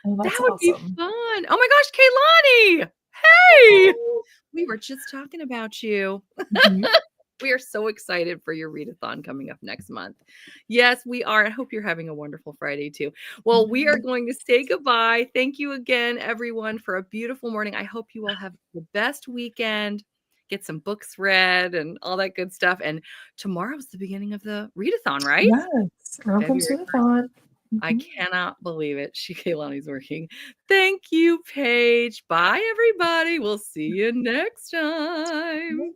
Oh, that that's would be awesome. fun. Oh my gosh, Kaylani. Hey, we were just talking about you. Mhm. We are so excited for your readathon coming up next month. Yes, we are. I hope you're having a wonderful Friday too. Well, we are going to say goodbye. Thank you again, everyone, for a beautiful morning. I hope you all have the best weekend. Get some books read and all that good stuff. And tomorrow's the beginning of the readathon, right? Yes, welcome to February the 1st. thought. I Mhm. cannot believe it. Kaylani's working. Thank you, Paige. Bye, everybody. We'll see you next time.